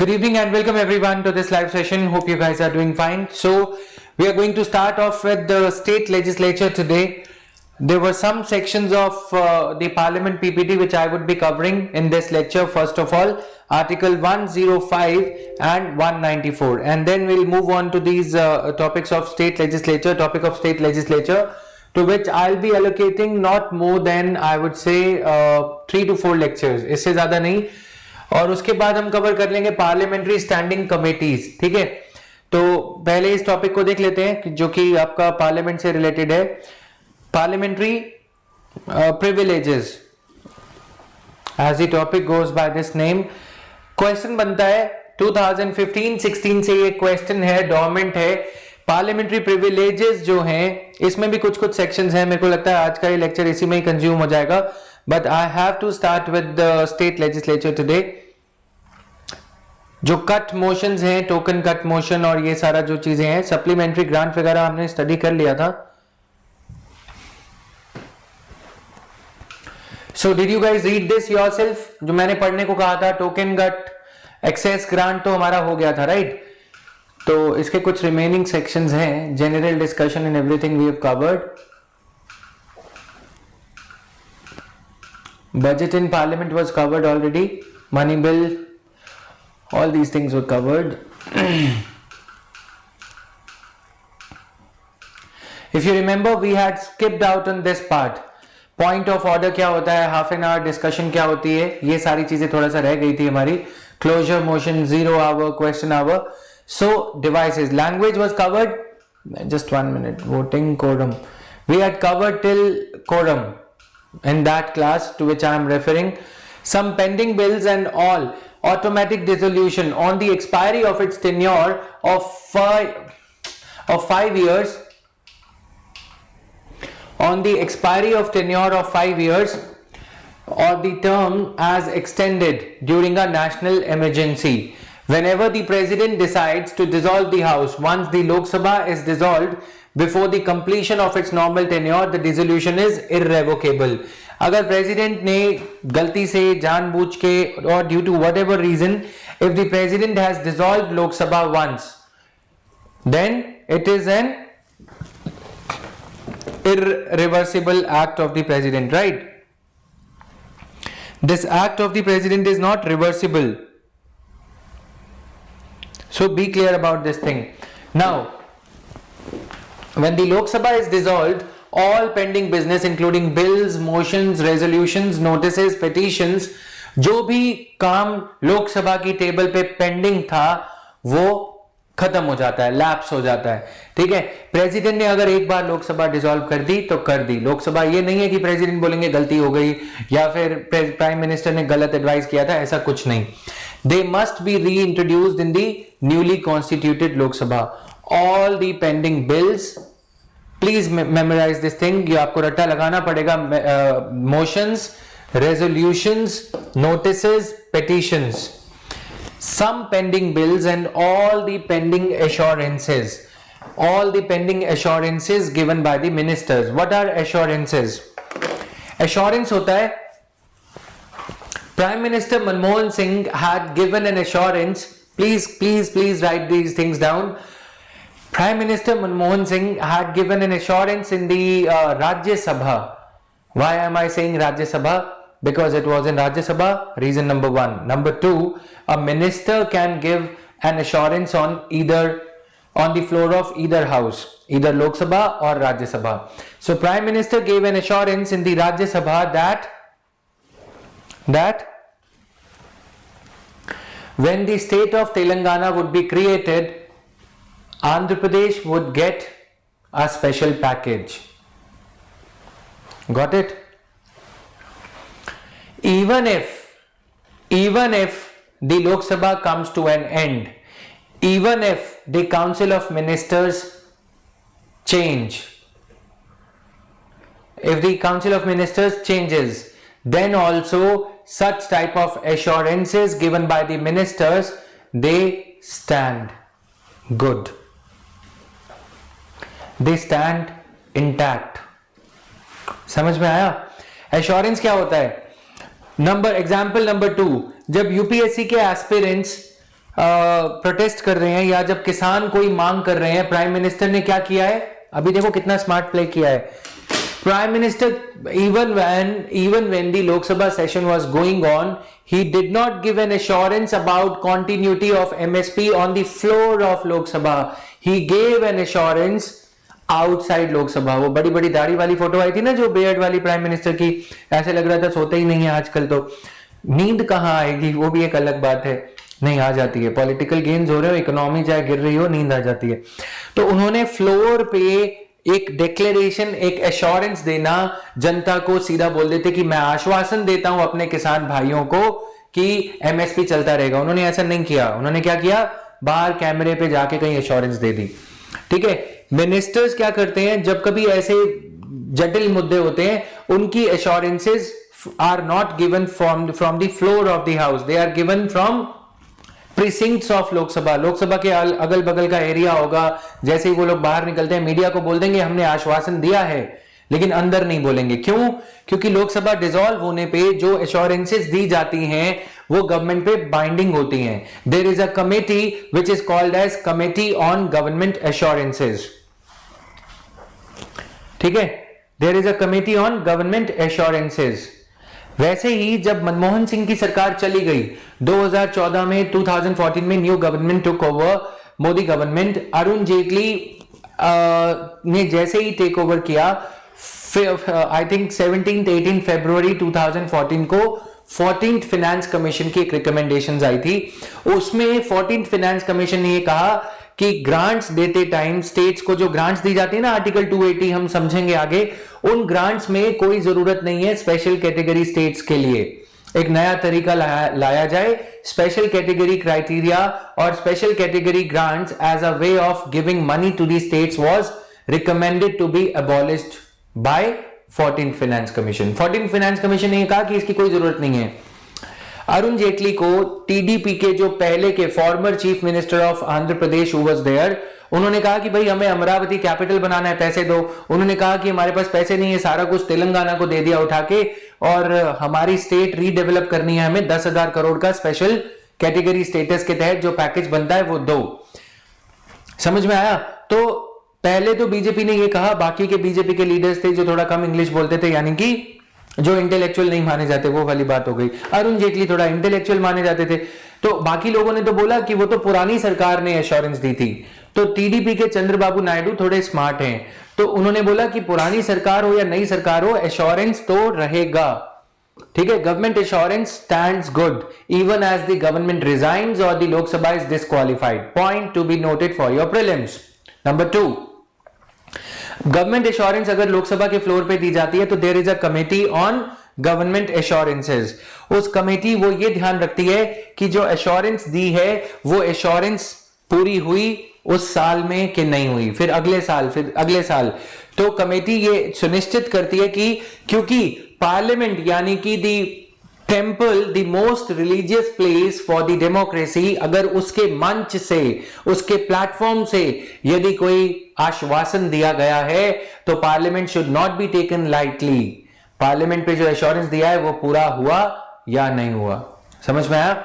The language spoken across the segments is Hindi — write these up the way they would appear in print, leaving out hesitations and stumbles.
Good evening and welcome everyone to this live session. Hope you guys are doing fine. So we are going to start off with the state legislature today. There were some sections of the Parliament PPT which I would be covering in this lecture. First of all, Article 105 and 194, and then we'll move on to these topics of state legislature, to which I'll be allocating not more than I would say 3 to 4 lectures. इससे ज़्यादा नहीं. और उसके बाद हम कवर कर लेंगे पार्लियामेंट्री स्टैंडिंग कमेटीज. ठीक है, तो पहले इस टॉपिक को देख लेते हैं जो कि आपका पार्लियामेंट से रिलेटेड है. Parliamentary privileges, as the topic goes by this name. Question बनता है 2015-16 से, ये क्वेश्चन है, डॉर्मेंट है. पार्लियामेंट्री प्रिविलेजेस जो हैं इसमें भी कुछ कुछ सेक्शंस हैं. मेरे को लगता है आज का ये लेक्चर इसी में ही कंज्यूम हो जाएगा. But I have to start with the state legislature today. जो कट मोशंस हैं, टोकन कट मोशन और ये सारा जो चीजें हैं, सप्लीमेंट्री ग्रांट वगैरह हमने स्टडी कर लिया था. So did you guys read this yourself? जो मैंने पढ़ने को कहा था, टोकन कट, एक्सेस ग्रांट तो हमारा हो गया था, राइट? तो इसके कुछ रिमेनिंग सेक्शंस हैं. General discussion and everything we have covered. Budget in Parliament was covered already. Money bill, all these things were covered. If you remember, we had skipped out on this part. Point of order क्या होता है, half an hour discussion क्या होती है, ये सारी चीजें थोड़ा सा रह गई थी हमारी. Closure motion, 0 hour, question hour. So devices, language was covered. Just 1 minute. Voting quorum. We had covered till quorum in that class to which I am referring. Some pending bills and all. Automatic dissolution on the expiry of its tenure of 5 years. On the expiry of tenure of 5 years or the term as extended during a national emergency. Whenever the president decides to dissolve the house, once the Lok Sabha is dissolved before the completion of its normal tenure, the dissolution is irrevocable. अगर प्रेसिडेंट ने गलती से, जानबूझ के और due to whatever reason, if the president has dissolved Lok Sabha once, then it is an irreversible act of the president, right? This act of the president is not reversible. So be clear about this thing. Now, when the Lok Sabha is dissolved, all pending business including bills, motions, resolutions, notices, petitions, जो भी काम लोक सभा की टेबल पे पेंडिंग था वो खत्म हो जाता है, लैप्स हो जाता है. ठीक है, प्रेसिडेंट ने अगर एक बार लोकसभा डिसॉल्व कर दी तो कर दी. लोकसभा ये नहीं है कि प्रेसिडेंट बोलेंगे गलती हो गई या फिर प्राइम मिनिस्टर ने गलत एडवाइस किया था, ऐसा कुछ नहीं. They must be reintroduced in the newly constituted Lok Sabha. All the pending bills, please memorize this thing. ये आपको रट्टा लगाना पड़ेगा. Motions, resolutions, notices, petitions. Some pending bills and all the pending assurances. All the pending assurances given by the ministers. What are assurances? Assurance होता है, Prime Minister Manmohan Singh had given an assurance. Please write these things down. Prime Minister Manmohan Singh had given an assurance in the Rajya Sabha. Why am I saying Rajya Sabha? Because it was in Rajya Sabha. Reason number 1. Number 2, a minister can give an assurance on the floor of either house, either Lok Sabha or Rajya Sabha. So Prime Minister gave an assurance in the Rajya Sabha that when the state of Telangana would be created, Andhra Pradesh would get a special package. Got it? Even if the Lok Sabha comes to an end, even if the Council of Ministers change, if the Council of Ministers changes, then also such type of assurances given by the ministers, they stand good. They stand intact. समझ में आया? एश्योरेंस क्या होता है? एग्जाम्पल नंबर 2, जब यूपीएससी के एस्पिरेंट्स प्रोटेस्ट कर रहे हैं या जब किसान कोई मांग कर रहे हैं, प्राइम मिनिस्टर ने क्या किया है? अभी देखो कितना स्मार्ट प्ले किया है Prime Minister. Even when the Lok Sabha session was going on, he did not give an assurance about continuity of MSP on the floor of Lok Sabha. He gave an assurance outside Lok Sabha. वो बड़ी बड़ी दाढ़ी वाली फोटो आई थी ना जो बेयर्ड वाली प्राइम मिनिस्टर की, ऐसे लग रहा था सोते ही नहीं है आजकल. तो नींद कहाँ आएगी वो भी एक अलग बात है, नहीं आ जाती है. पॉलिटिकल गेम्स हो रहे हो, इकोनॉमी चाहे गिर रही हो, नींद आ जाती है. तो उन्होंने फ्लोर पे एक डिक्लेरेशन, एक एश्योरेंस देना, जनता को सीधा बोल देते कि मैं आश्वासन देता हूं अपने किसान भाइयों को कि एमएसपी चलता रहेगा. उन्होंने ऐसा नहीं किया. उन्होंने क्या किया? बाहर कैमरे पे जाके कहीं एश्योरेंस दे दी. ठीक है. मिनिस्टर्स क्या करते हैं जब कभी ऐसे जटिल मुद्दे होते हैं, उनकी assurances are not given from the floor of the house, they are given from precincts of Lok Sabha. Lok Sabha के अगल बगल का एरिया होगा. जैसे ही वो लोग बाहर निकलते हैं, मीडिया को बोल देंगे हमने आश्वासन दिया है, लेकिन अंदर नहीं बोलेंगे. क्यों? क्योंकि लोकसभा डिसॉल्व होने पे जो एश्योरेंसेस दी जाती हैं वो गवर्नमेंट पे बाइंडिंग होती हैं. There is a committee which is called as committee on government assurances. ठीक है. There is a committee on government assurances. वैसे ही जब मनमोहन सिंह की सरकार चली गई 2014 में, 2014 में new government took over, Modi government, Arun Jaitley ने जैसे ही टेक ओवर किया, आई थिंक 17-18 फरवरी 2014 को 14th फाइनेंस कमीशन की एक रिकमेंडेशंस आई थी. उसमें 14th फाइनेंस कमीशन ने ये कहा कि ग्रांट्स देते टाइम स्टेट्स को जो ग्रांट्स दी जाती है ना, आर्टिकल 280 हम समझेंगे आगे, उन ग्रांट्स में कोई जरूरत नहीं है स्पेशल कैटेगरी स्टेट्स के लिए. एक नया तरीका लाया जाए. स्पेशल कैटेगरी क्राइटेरिया और special category grants as a way of giving money to the states was recommended to be abolished by 14th finance commission. 14th finance commission ने कहा कि इसकी कोई जरूरत नहीं है. अरुण जेटली को टीडीपी के जो पहले के former chief minister of Andhra Pradesh who was there, उन्होंने कहा कि भाई हमें अमरावती कैपिटल बनाना है, पैसे दो. उन्होंने कहा कि हमारे पास पैसे नहीं है, सारा कुछ तेलंगाना को दे दिया उठा के, और हमारी स्टेट रीडेवलप करनी है, हमें 10,000 करोड़ का स्पेशल कैटेगरी स्टेटस के तहत जो पैकेज बनता है वो दो. समझ में आया? तो पहले तो बीजेपी ने ये कहा, बाकी के बीजेपी के लीडर्स थे जो थोड़ा कम इंग्लिश बोलते थे, यानी कि जो इंटेलेक्चुअल नहीं माने जाते, वो वाली बात हो गई. अरुण जेटली थोड़ा इंटेलेक्चुअल माने जाते थे. तो बाकी लोगों ने तो बोला कि वो तो पुरानी सरकार ने एश्योरेंस दी थी. तो टीडीपी के चंद्रबाबू नायडू थोड़े स्मार्ट हैं, तो उन्होंने बोला कि पुरानी सरकार हो या नई सरकार हो, एश्योरेंस तो रहेगा. ठीक है. Government assurance stands good even as the government resigns और the Lok Sabha is disqualified. Point to be noted for your prelims. Number 2, government assurance अगर लोकसभा के फ्लोर पे दी जाती है तो there is a committee on government assurances. उस कमेटी वो ये ध्यान रखती है कि जो एश्योरेंस दी है वो एश्योरेंस पूरी हुई उस साल में कि नहीं हुई, फिर अगले साल, फिर अगले साल. तो कमेटी ये सुनिश्चित करती है कि क्योंकि पार्लियामेंट यानी कि the temple, the most religious place for the democracy, अगर उसके मंच से, उसके प्लेटफॉर्म से यदि कोई आश्वासन दिया गया है तो parliament should not be taken lightly. Parliament पे जो एश्योरेंस दिया है वो पूरा हुआ या नहीं हुआ. समझ में आया?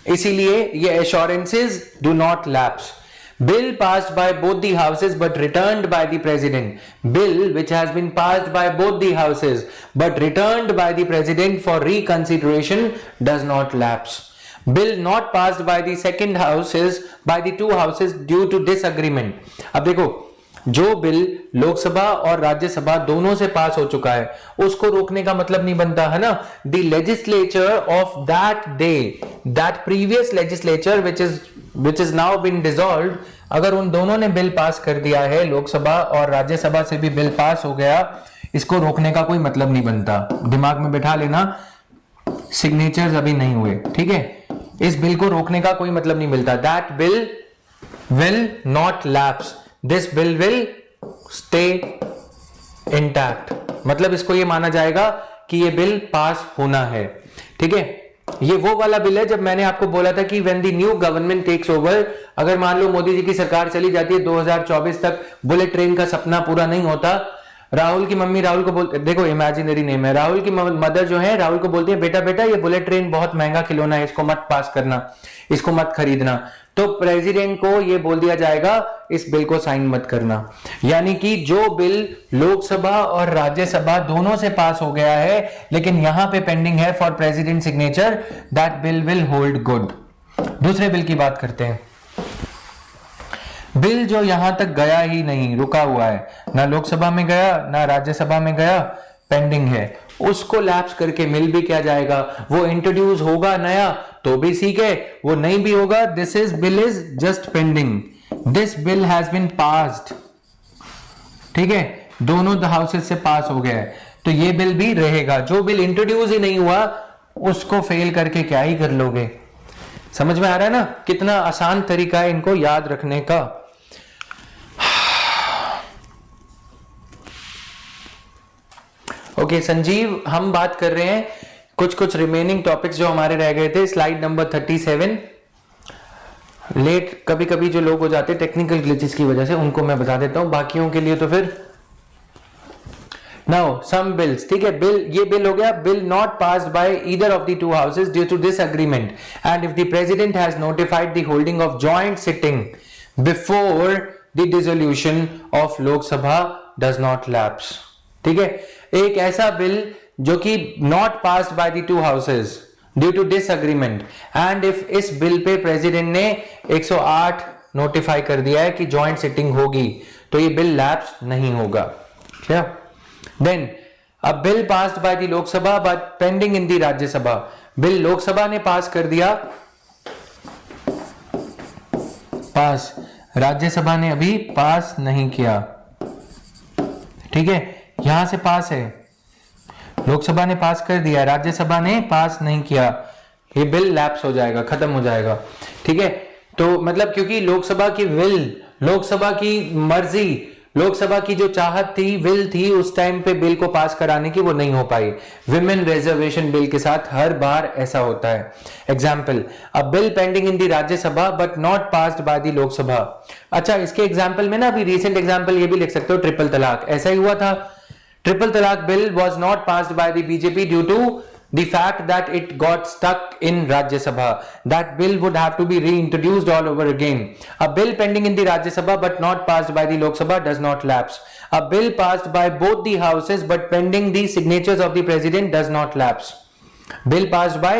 इसीलिए ये assurances do not lapse. Bill passed by both the houses but returned by the president. Bill which has been passed by both the houses but returned by the president for reconsideration does not lapse. Bill not passed by the second houses, by the two houses due to disagreement. अब देखो, जो बिल लोकसभा और राज्यसभा दोनों से पास हो चुका है उसको रोकने का मतलब नहीं बनता है ना. The legislature of that day, that previous legislature which is now been dissolved, अगर उन दोनों ने बिल पास कर दिया है, लोकसभा और राज्यसभा से भी बिल पास हो गया, इसको रोकने का कोई मतलब नहीं बनता. दिमाग में बैठा लेना, सिग्नेचर्स अभी नहीं हुए. ठीक है. इस बिल को रोकने का कोई मतलब नहीं मिलता. That bill will not lapse. This bill will stay intact. मतलब इसको ये माना जाएगा कि ये बिल पास होना है. ठीक है. ये वो वाला बिल है जब मैंने आपको बोला था कि when the new government takes over, अगर मान लो मोदी जी की सरकार चली जाती है 2024 तक, बुलेट ट्रेन का सपना पूरा नहीं होता, राहुल की मम्मी राहुल को बोलते, देखो इमेजिनरी नेम है, राहुल की मदर जो है राहुल को बोलती है बेटा बेटा ये बुलेट ट्रेन बहुत महंगा खिलौना है, इसको मत पास करना, इसको मत खरीदना। तो प्रेसिडेंट को ये बोल दिया जाएगा इस बिल को साइन मत करना। यानी कि जो बिल लोकसभा और राज्यसभा दोनों से पास हो गया है लेकिन यहां पे पेंडिंग है for president signature, that bill will hold good. दूसरे बिल की बात करते हैं। बिल जो यहां तक गया ही नहीं, रुका हुआ है, ना लोकसभा में गया ना राज्यसभा में गया, पेंडिंग है, उसको लैप्स करके मिल भी क्या जाएगा, वो इंट्रोड्यूस होगा नया तो भी ठीक है, वो नहीं भी होगा, this is bill is just pending, this bill has been passed. ठीक है, दोनों हाउसेज से पास हो गया है तो ये बिल भी रहेगा। जो बिल इंट्रोड्यूस ही नहीं हुआ उसको फेल करके क्या ही कर लोगे। समझ में आ रहा है ना कितना आसान तरीका है इनको याद रखने का। ओके संजीव, हम बात कर रहे हैं कुछ कुछ रिमेनिंग टॉपिक्स जो हमारे रह गए थे। Slide number 37। लेट कभी कभी जो लोग हो जाते हैं टेक्निकल ग्लिचेस की वजह से, उनको मैं बता देता हूं, बाकियों के लिए तो फिर नाउ सम बिल्स। ठीक है, बिल, ये बिल हो गया, bill not passed by either of the two houses due to disagreement and if the president has notified the holding of joint sitting before the dissolution of Lok Sabha does not lapse. ठीक है, एक ऐसा बिल जो कि not passed by the two houses due to disagreement and if इस बिल पे प्रेसिडेंट ने 108 नोटिफाई कर दिया है कि जॉइंट सिटिंग होगी तो ये बिल लैप्स नहीं होगा। क्या? Then a bill passed by the Lok Sabha but pending in the Rajya Sabha. Bill Lok Sabha ने पास कर दिया, पास, राज्यसभा ने अभी पास नहीं किया। ठीक है, यहां से पास है, लोकसभा ने पास कर दिया, राज्यसभा ने पास नहीं किया, ये बिल लैप्स हो जाएगा, खत्म हो जाएगा। ठीक है, तो मतलब क्योंकि लोकसभा की विल, लोकसभा की मर्जी, लोकसभा की जो चाहत थी, विल थी उस टाइम पे बिल को पास कराने की, वो नहीं हो पाई। विमेन रिजर्वेशन बिल के साथ हर बार ऐसा होता है। Example, a bill pending in the Rajya Sabha but not passed by the Lok Sabha. अच्छा, इसके एग्जाम्पल में ना अभी रिसेंट एग्जाम्पल ये भी लिख सकते हो, ट्रिपल तलाक, ऐसा ही हुआ था। Triple Talaq bill was not passed by the BJP due to the fact that it got stuck in Rajya Sabha. That bill would have to be reintroduced all over again. A bill pending in the Rajya Sabha but not passed by the Lok Sabha does not lapse. A bill passed by both the houses but pending the signatures of the president does not lapse. Bill passed by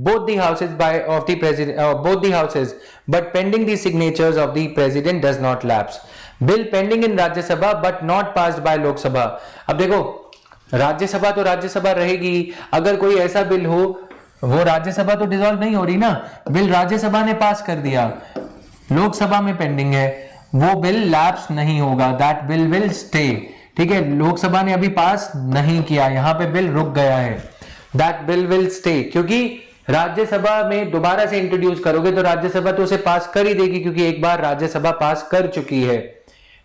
both the houses of the president, both the houses but pending the signatures of the president does not lapse. Bill pending in Rajya Sabha but not passed bye Lok Sabha. अब देखो, राज्यसभा तो राज्यसभा रहेगी, अगर कोई ऐसा बिल हो, वो राज्यसभा तो डिसॉल्व नहीं हो रही ना, बिल राज्यसभा ने पास कर दिया, लोकसभा में पेंडिंग है, वो बिल लैप्स नहीं होगा, दैट बिल विल स्टे। ठीक है, लोकसभा ने अभी पास नहीं किया, यहां पे बिल रुक गया है, दैट बिल विल स्टे। क्योंकि राज्यसभा में दोबारा से इंट्रोड्यूस करोगे तो राज्यसभा तो उसे पास कर ही देगी, क्योंकि एक बार राज्यसभा पास कर चुकी है।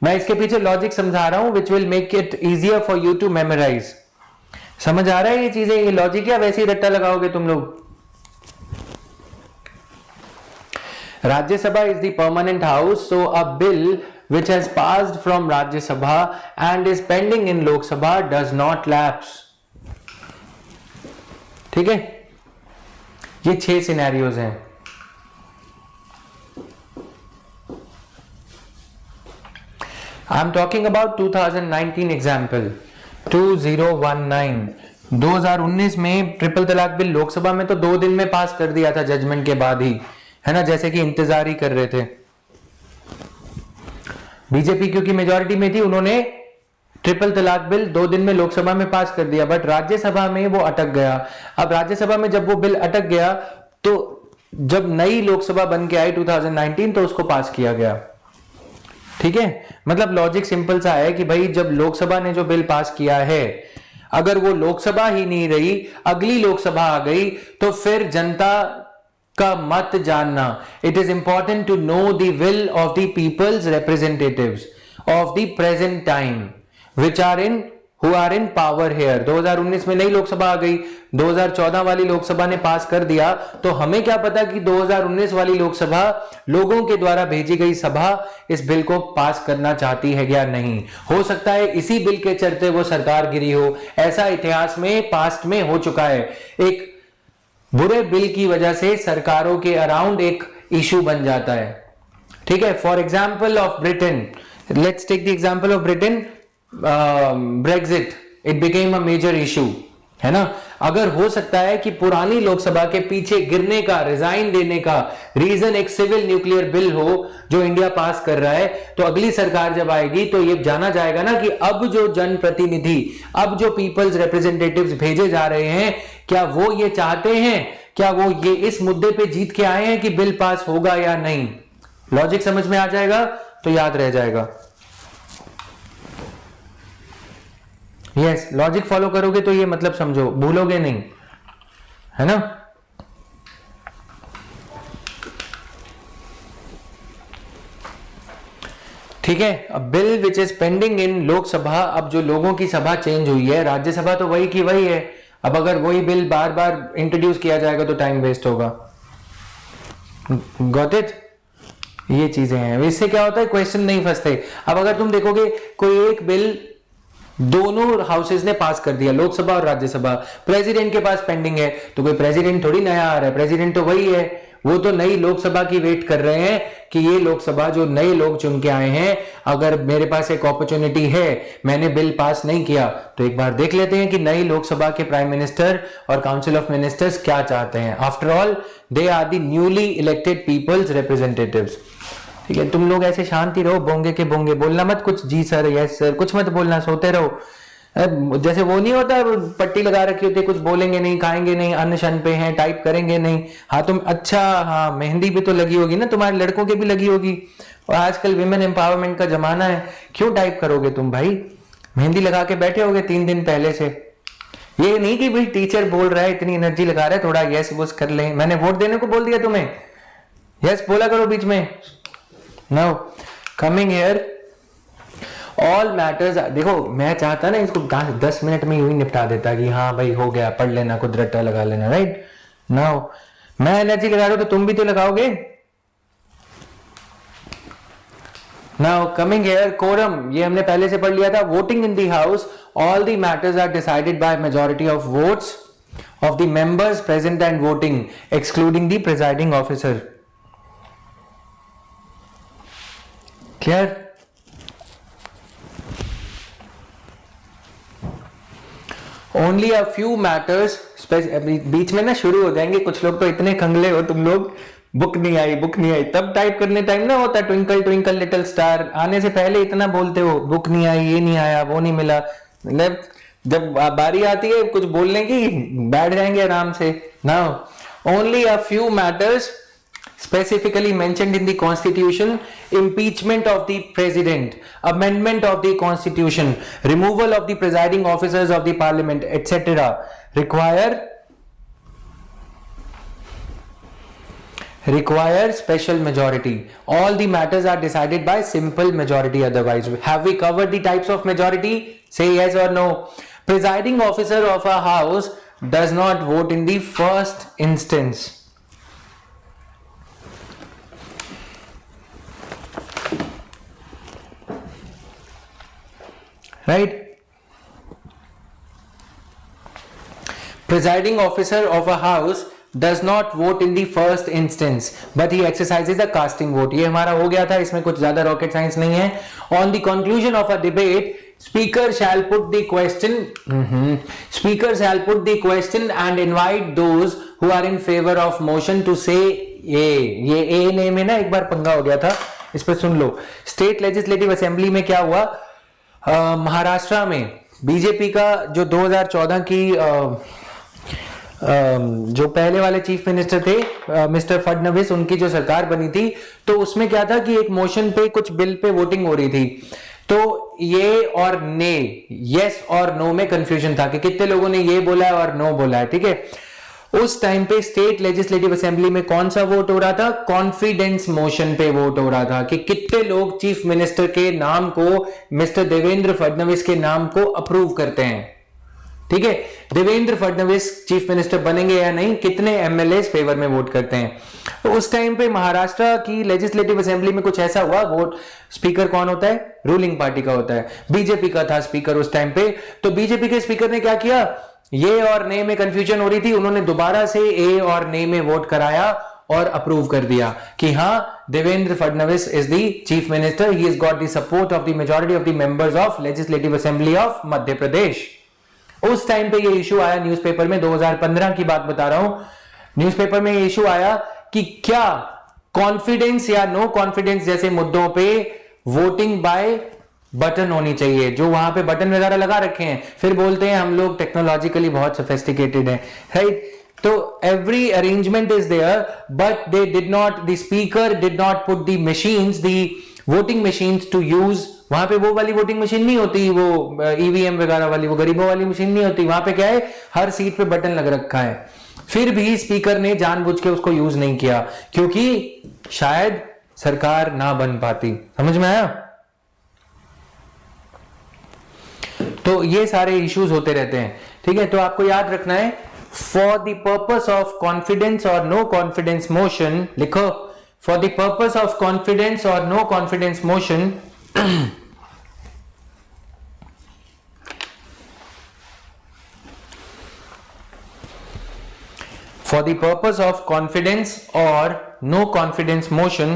मैं इसके पीछे लॉजिक समझा रहा हूं which will make it easier for you to memorise. समझ आ रहा है ये चीजें, ये लॉजिक, या वैसे ही रट्टा लगाओगे तुम लोग? Rajya Sabha is the permanent house, so a bill which has passed from Rajya Sabha and is pending in Lok Sabha does not lapse. ठीक है, ये 6 सिनेरियोज हैं। I am talking about 2019 example 2019। 2019 में ट्रिपल तलाक बिल लोकसभा में तो 2 दिन में पास कर दिया था जजमेंट के बाद ही, है ना, जैसे कि इंतजार ही कर रहे थे। बीजेपी क्योंकि मेजॉरिटी में थी, उन्होंने ट्रिपल तलाक बिल 2 दिन में लोकसभा में पास कर दिया, बट राज्यसभा में वो अटक गया। अब राज्यसभा में जब वो बिल अटक गया तो जब नई लोकसभा बन के आई 2019 तो उसको पास किया गया। ठीक है, मतलब लॉजिक सिंपल सा है कि भाई जब लोकसभा ने जो बिल पास किया है, अगर वो लोकसभा ही नहीं रही, अगली लोकसभा आ गई, तो फिर जनता का मत जानना, it is important to know the will of the people's representatives of the present time which are in who are in power here. 2019 में नई लोकसभा आ गई, 2014 वाली लोकसभा ने पास कर दिया, तो हमें क्या पता कि 2019 वाली लोकसभा लोगों के द्वारा भेजी गई सभा इस बिल को पास करना चाहती है या नहीं। हो सकता है इसी बिल के चलते वो सरकार गिरी हो, ऐसा इतिहास में पास्ट में हो चुका है। एक बुरे बिल की वजह से सरकारों के अराउंड एक इशू बन जाता है, ठीक है। For example of Britain, let's take the example of Britain, Brexit, it became a major issue, है ना। अगर हो सकता है कि पुरानी लोकसभा के पीछे गिरने का, रिजाइन देने का रीजन एक सिविल न्यूक्लियर बिल हो जो इंडिया पास कर रहा है, तो अगली सरकार जब आएगी तो ये जाना जाएगा ना कि अब जो जनप्रतिनिधि, अब जो पीपल्स रिप्रेजेंटेटिव्स भेजे जा रहे हैं, क्या वो ये चाहते हैं, क्या वो ये इस मुद्दे पे जीत के आए हैं कि बिल पास होगा या नहीं। लॉजिक समझ में आ जाएगा तो याद रह जाएगा। यस, लॉजिक फॉलो करोगे तो ये मतलब समझो, भूलोगे नहीं, है ना। ठीक है। अब bill which is pending in Lok Sabha, अब जो लोगों की सभा चेंज हुई है, राज्यसभा तो वही की वही है। अब अगर वही बिल बार बार इंट्रोड्यूस किया जाएगा तो टाइम वेस्ट होगा। Got it? ये चीजें हैं, इससे क्या होता है, क्वेश्चन नहीं फंसते। अब अगर तुम देखोगे कोई एक बिल दोनों हाउसेस ने पास कर दिया, लोकसभा और राज्यसभा, प्रेसिडेंट के पास पेंडिंग है, तो कोई प्रेसिडेंट थोड़ी नया आ रहा है, प्रेसिडेंट तो वही है। वो तो नई लोकसभा की वेट कर रहे हैं कि ये लोकसभा जो नए लोग चुन के आए हैं, अगर मेरे पास एक अपॉर्चुनिटी है, मैंने बिल पास नहीं किया, तो एक बार देख लेते हैं कि नई लोकसभा के प्राइम मिनिस्टर और काउंसिल ऑफ मिनिस्टर्स क्या चाहते हैं। After all they are the newly elected people's representatives. ठीक है, तुम लोग ऐसे शांति रहो, बोंगे के बोंगे, बोलना मत कुछ, जी सर, यस सर, कुछ मत बोलना, सोते रहो। जैसे वो नहीं होता, पट्टी लगा रखी होती है, कुछ बोलेंगे नहीं, खाएंगे नहीं, अन्न शन पे हैं, टाइप करेंगे नहीं। हाँ तुम, अच्छा हाँ, मेहंदी भी तो लगी होगी ना, तुम्हारे लड़कों के भी लगी होगी, और आजकल विमेन एम्पावरमेंट का जमाना है, क्यों टाइप करोगे तुम भाई, मेहंदी लगा के बैठे होगे 3 दिन पहले से। ये नहीं कि भाई टीचर बोल रहा है, इतनी एनर्जी लगा रहा है, थोड़ा यस वोस कर ले, मैंने वोट देने को बोल दिया तुम्हें, यस बोला करो बीच में। Now coming here, all matters, देखो मैं चाहता ना इसको 10 मिनट में यूं ही निपटा देता कि हाँ भाई हो गया, पढ़ लेना, खुद रट्टा लगा लेना, राइट। नाउ मैं एनर्जी लगा रहा हूं तो तुम भी तो लगाओगे। नाउ कमिंग हियर, कोरम, ये हमने पहले से पढ़ लिया था। Voting in the house, all the matters are decided by majority of votes of the members present and voting, excluding the presiding officer. Clear? Only a few matters, बीच में ना शुरू हो जाएंगे कुछ लोग, तो इतने खंगले हो तुम लोग, बुक नहीं आई, बुक नहीं आई, तब टाइप करने टाइम ना होता है ट्विंकल ट्विंकल लिटिल स्टार, आने से पहले इतना बोलते हो, बुक नहीं आई, ये नहीं आया, वो नहीं मिला, मतलब जब बारी आती है कुछ बोलने की, बैठ जाएंगे आराम से। Now only a few matters specifically mentioned in the constitution: impeachment of the president, amendment of the constitution, removal of the presiding officers of the parliament, etc. require special majority. All the matters are decided by simple majority otherwise. Have we covered the types of majority? Say yes or no. Presiding officer of a house does not vote in the first instance. Right? Presiding officer of a house does not vote in the first instance, but he exercises a casting vote. ये हमारा हो गया था, इसमें कुछ ज्यादा रॉकेट साइंस नहीं है। On the conclusion of a debate, speaker shall put the question. Speaker shall put the question and invite those who are in favor of motion to say ये ए ने में ना एक बार पंगा हो गया था, इस पर सुन लो। स्टेट लेजिस्लेटिव असेंबली में क्या हुआ, महाराष्ट्र में बीजेपी का जो 2014 की जो पहले वाले चीफ मिनिस्टर थे मिस्टर फडणवीस, उनकी जो सरकार बनी थी, तो उसमें क्या था कि एक मोशन पे, कुछ बिल पे वोटिंग हो रही थी, तो ये और ने, यस और नो में कंफ्यूजन था कि कितने लोगों ने ये बोला है और नो बोला है, ठीक है। उस टाइम पे स्टेट लेजिस्लेटिव असेंबली में कौन सा वोट हो रहा था? कॉन्फिडेंस मोशन पे वोट हो रहा था कि कितने लोग चीफ मिनिस्टर के नाम को, मिस्टर देवेंद्र फडणवीस के नाम को अप्रूव करते हैं। ठीक है, देवेंद्र फडणवीस चीफ मिनिस्टर बनेंगे या नहीं, कितने एमएलए फेवर में वोट करते हैं। तो उस टाइम पे महाराष्ट्र की लेजिस्लेटिव असेंबली में कुछ ऐसा हुआ, वोट स्पीकर कौन होता है? रूलिंग पार्टी का होता है, बीजेपी का था स्पीकर उस टाइम पे। तो बीजेपी के स्पीकर ने क्या किया, ये और ने में कंफ्यूजन हो रही थी, उन्होंने दोबारा से ए और ने में वोट कराया और अप्रूव कर दिया कि हां, Devendra Fadnavis is the chief minister, he has got the support of the majority of the members of legislative assembly of Madhya Pradesh. उस टाइम पे ये इशू आया न्यूज़पेपर में, 2015 की बात बता रहा हूं, न्यूज़पेपर में ये इशू आया कि क्या कॉन्फिडेंस या नो कॉन्फिडेंस जैसे मुद्दों पे वोटिंग बाय बटन होनी चाहिए, जो वहां पे बटन वगैरह लगा रखे हैं। फिर बोलते हैं हम लोग टेक्नोलॉजिकली बहुत सोफिस्टिकेटेड हैं, राइट? तो every arrangement is there, but they did not, the speaker did not put the machines, the voting machines to use. वहां पे वो वाली वोटिंग मशीन नहीं होती, वो ईवीएम वगैरह वाली, वो गरीबों वाली मशीन नहीं होती। वहां पे क्या है, हर सीट पे बटन लग रखा है। फिर भी स्पीकर ने जानबूझ के उसको यूज नहीं किया, क्योंकि शायद सरकार ना बन पाती। समझ में आया? तो ये सारे इश्यूज होते रहते हैं, ठीक है? तो आपको याद रखना है, for the purpose of confidence और नो कॉन्फिडेंस मोशन, लिखो, for the purpose of confidence और no confidence motion for the purpose of confidence or no confidence motion,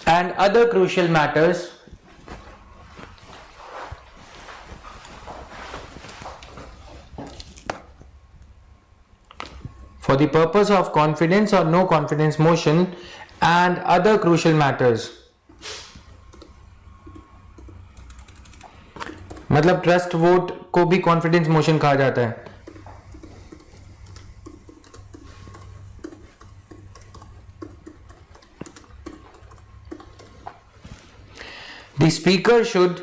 and other crucial matters, for the purpose of confidence or no confidence motion and other crucial matters, मतलब ट्रस्ट वोट को भी कॉन्फिडेंस मोशन कहा जाता है। The speaker should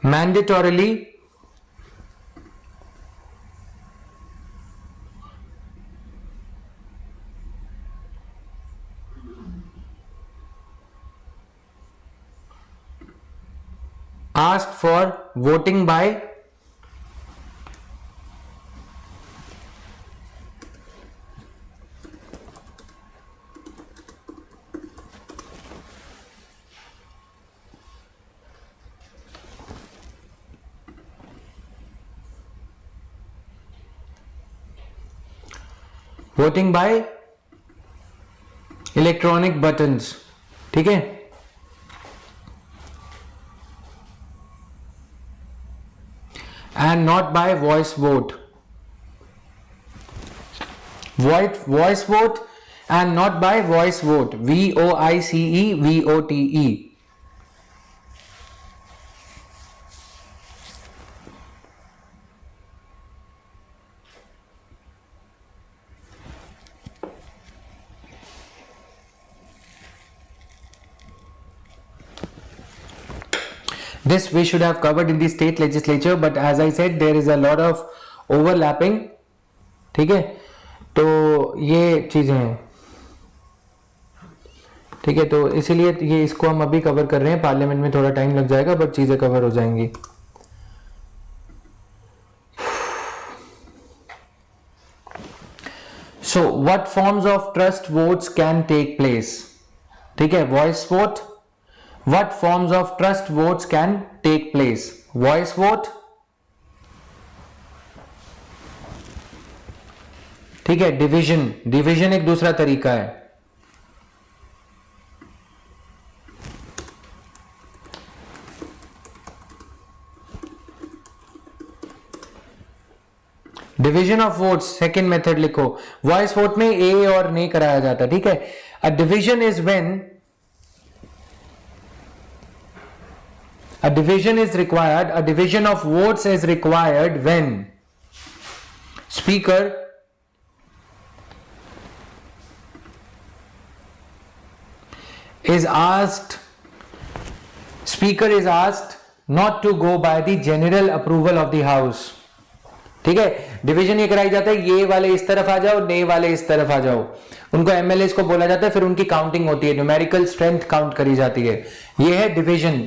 mandatorily asked for voting by voting bye electronic buttons, ठीक है? And not bye voice vote, voice vote and not bye voice vote, VOICE VOTE। This we should have covered in the state legislature, but as I said, there is a lot of overlapping, ठीक है? तो ये चीजें हैं, ठीक है? तो इसीलिए ये इसको हम अभी कवर कर रहे हैं, पार्लियामेंट में थोड़ा टाइम लग जाएगा, बट चीजें कवर हो जाएंगी। So what forms of trust votes can take place? ठीक है, voice vote. What forms of trust votes can take place? Voice vote, ठीक है? डिवीजन एक दूसरा तरीका है। Division of votes second method लिखो, वॉइस वोट में ए और ने कराया जाता है, ठीक है। A division is when a division is required, a division of votes is required when speaker is asked not to go by the general approval of the house, ठीक है। डिवीजन ये कराई जाता है, ये वाले इस तरफ आ जाओ, ने वाले इस तरफ आ जाओ, उनको एमएलए को बोला जाता है, फिर उनकी काउंटिंग होती है, न्यूमेरिकल स्ट्रेंथ काउंट करी जाती है, ये है डिवीजन,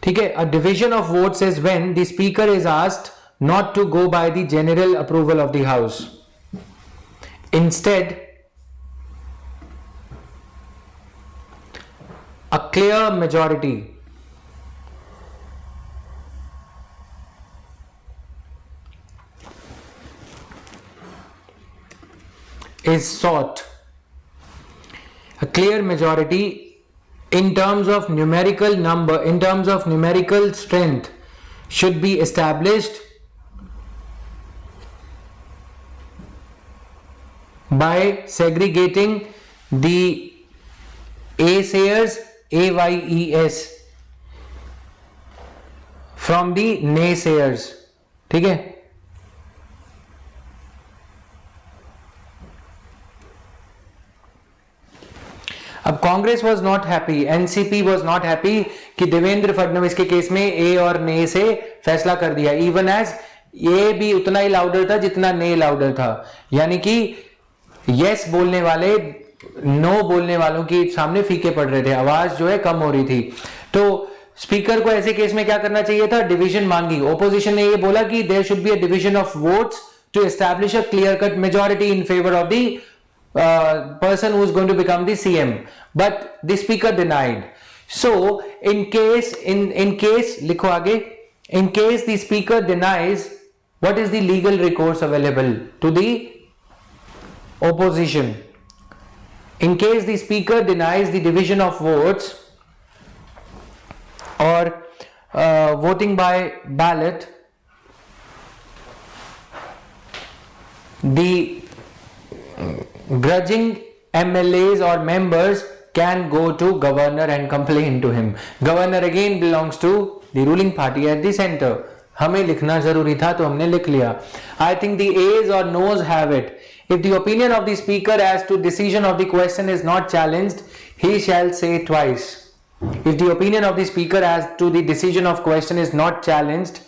ठीक है। A division of votes is when the speaker is asked not to go by the general approval of the house, instead a clear majority is sought. A clear majority in terms of numerical number, in terms of numerical strength, should be established by segregating the aysayers, AYES, from the naysayers, ठीक है। अब Congress was not happy, NCP was not happy कि देवेंद्र फडणवीस के केस में ए और ने से फैसला कर दिया, इवन एज ए भी उतना ही लाउडर था जितना ने लाउडर था, यानी कि यस बोलने वाले नो बोलने वालों की सामने फीके पड़ रहे थे, आवाज जो है कम हो रही थी। तो स्पीकर को ऐसे केस में क्या करना चाहिए था, डिवीजन मांगी। ओपोजिशन ने ये बोला कि there should be a division of votes to establish a clear cut majority in favour of the person who is going to become the CM, but the speaker denied. So in case लिखो आगे, in case the speaker denies, what is the legal recourse available to the opposition? In case the speaker denies the division of votes or voting by ballot, the grudging MLAs or members can go to governor and complain to him. Governor again belongs to the ruling party at the center. हमें लिखना जरूरी था तो हमने लिख लिया। I think the ayes or noes have it. If the opinion of the speaker as to decision of the question is not challenged, he shall say twice. If the opinion of the speaker as to the decision of question is not challenged,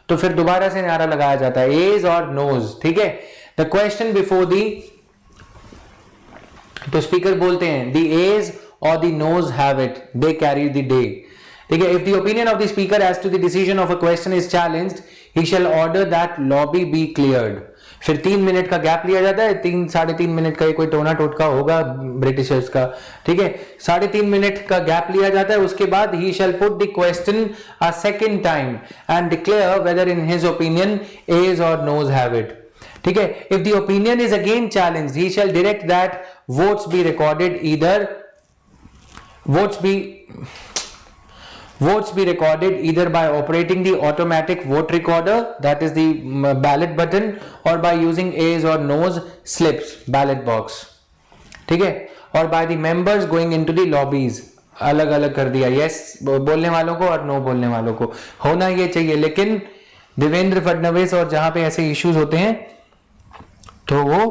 तो फिर दोबारा से नारा लगाया जाता है ayes or noes, ठीक है। The question before the, तो स्पीकर बोलते हैं the ayes or the noes have it, they carry the day, ठीक है। If the opinion of the speaker as to the decision of a question is challenged, he shall order that lobby be cleared. फिर 3 मिनट का गैप लिया जाता है, 3-3.5 मिनट का कोई टोना टोटका होगा ब्रिटिशर्स का, ठीक है। 3.5 मिनट का गैप लिया जाता है, उसके बाद he shall put the question a second time and declare whether in his opinion ayes or noes have it, ठीक है। If the opinion is again challenged, he shall direct that votes be recorded either by operating the automatic vote recorder, that is the ballot button, or by using ayes or noes slips, ballot box, ठीक है। और by the members going into the lobbies, अलग अलग कर दिया, yes बोलने वालों को और no बोलने वालों को, होना ये चाहिए। लेकिन देवेंद्र फडणवीस और जहां पे ऐसे इश्यूज होते हैं तो वो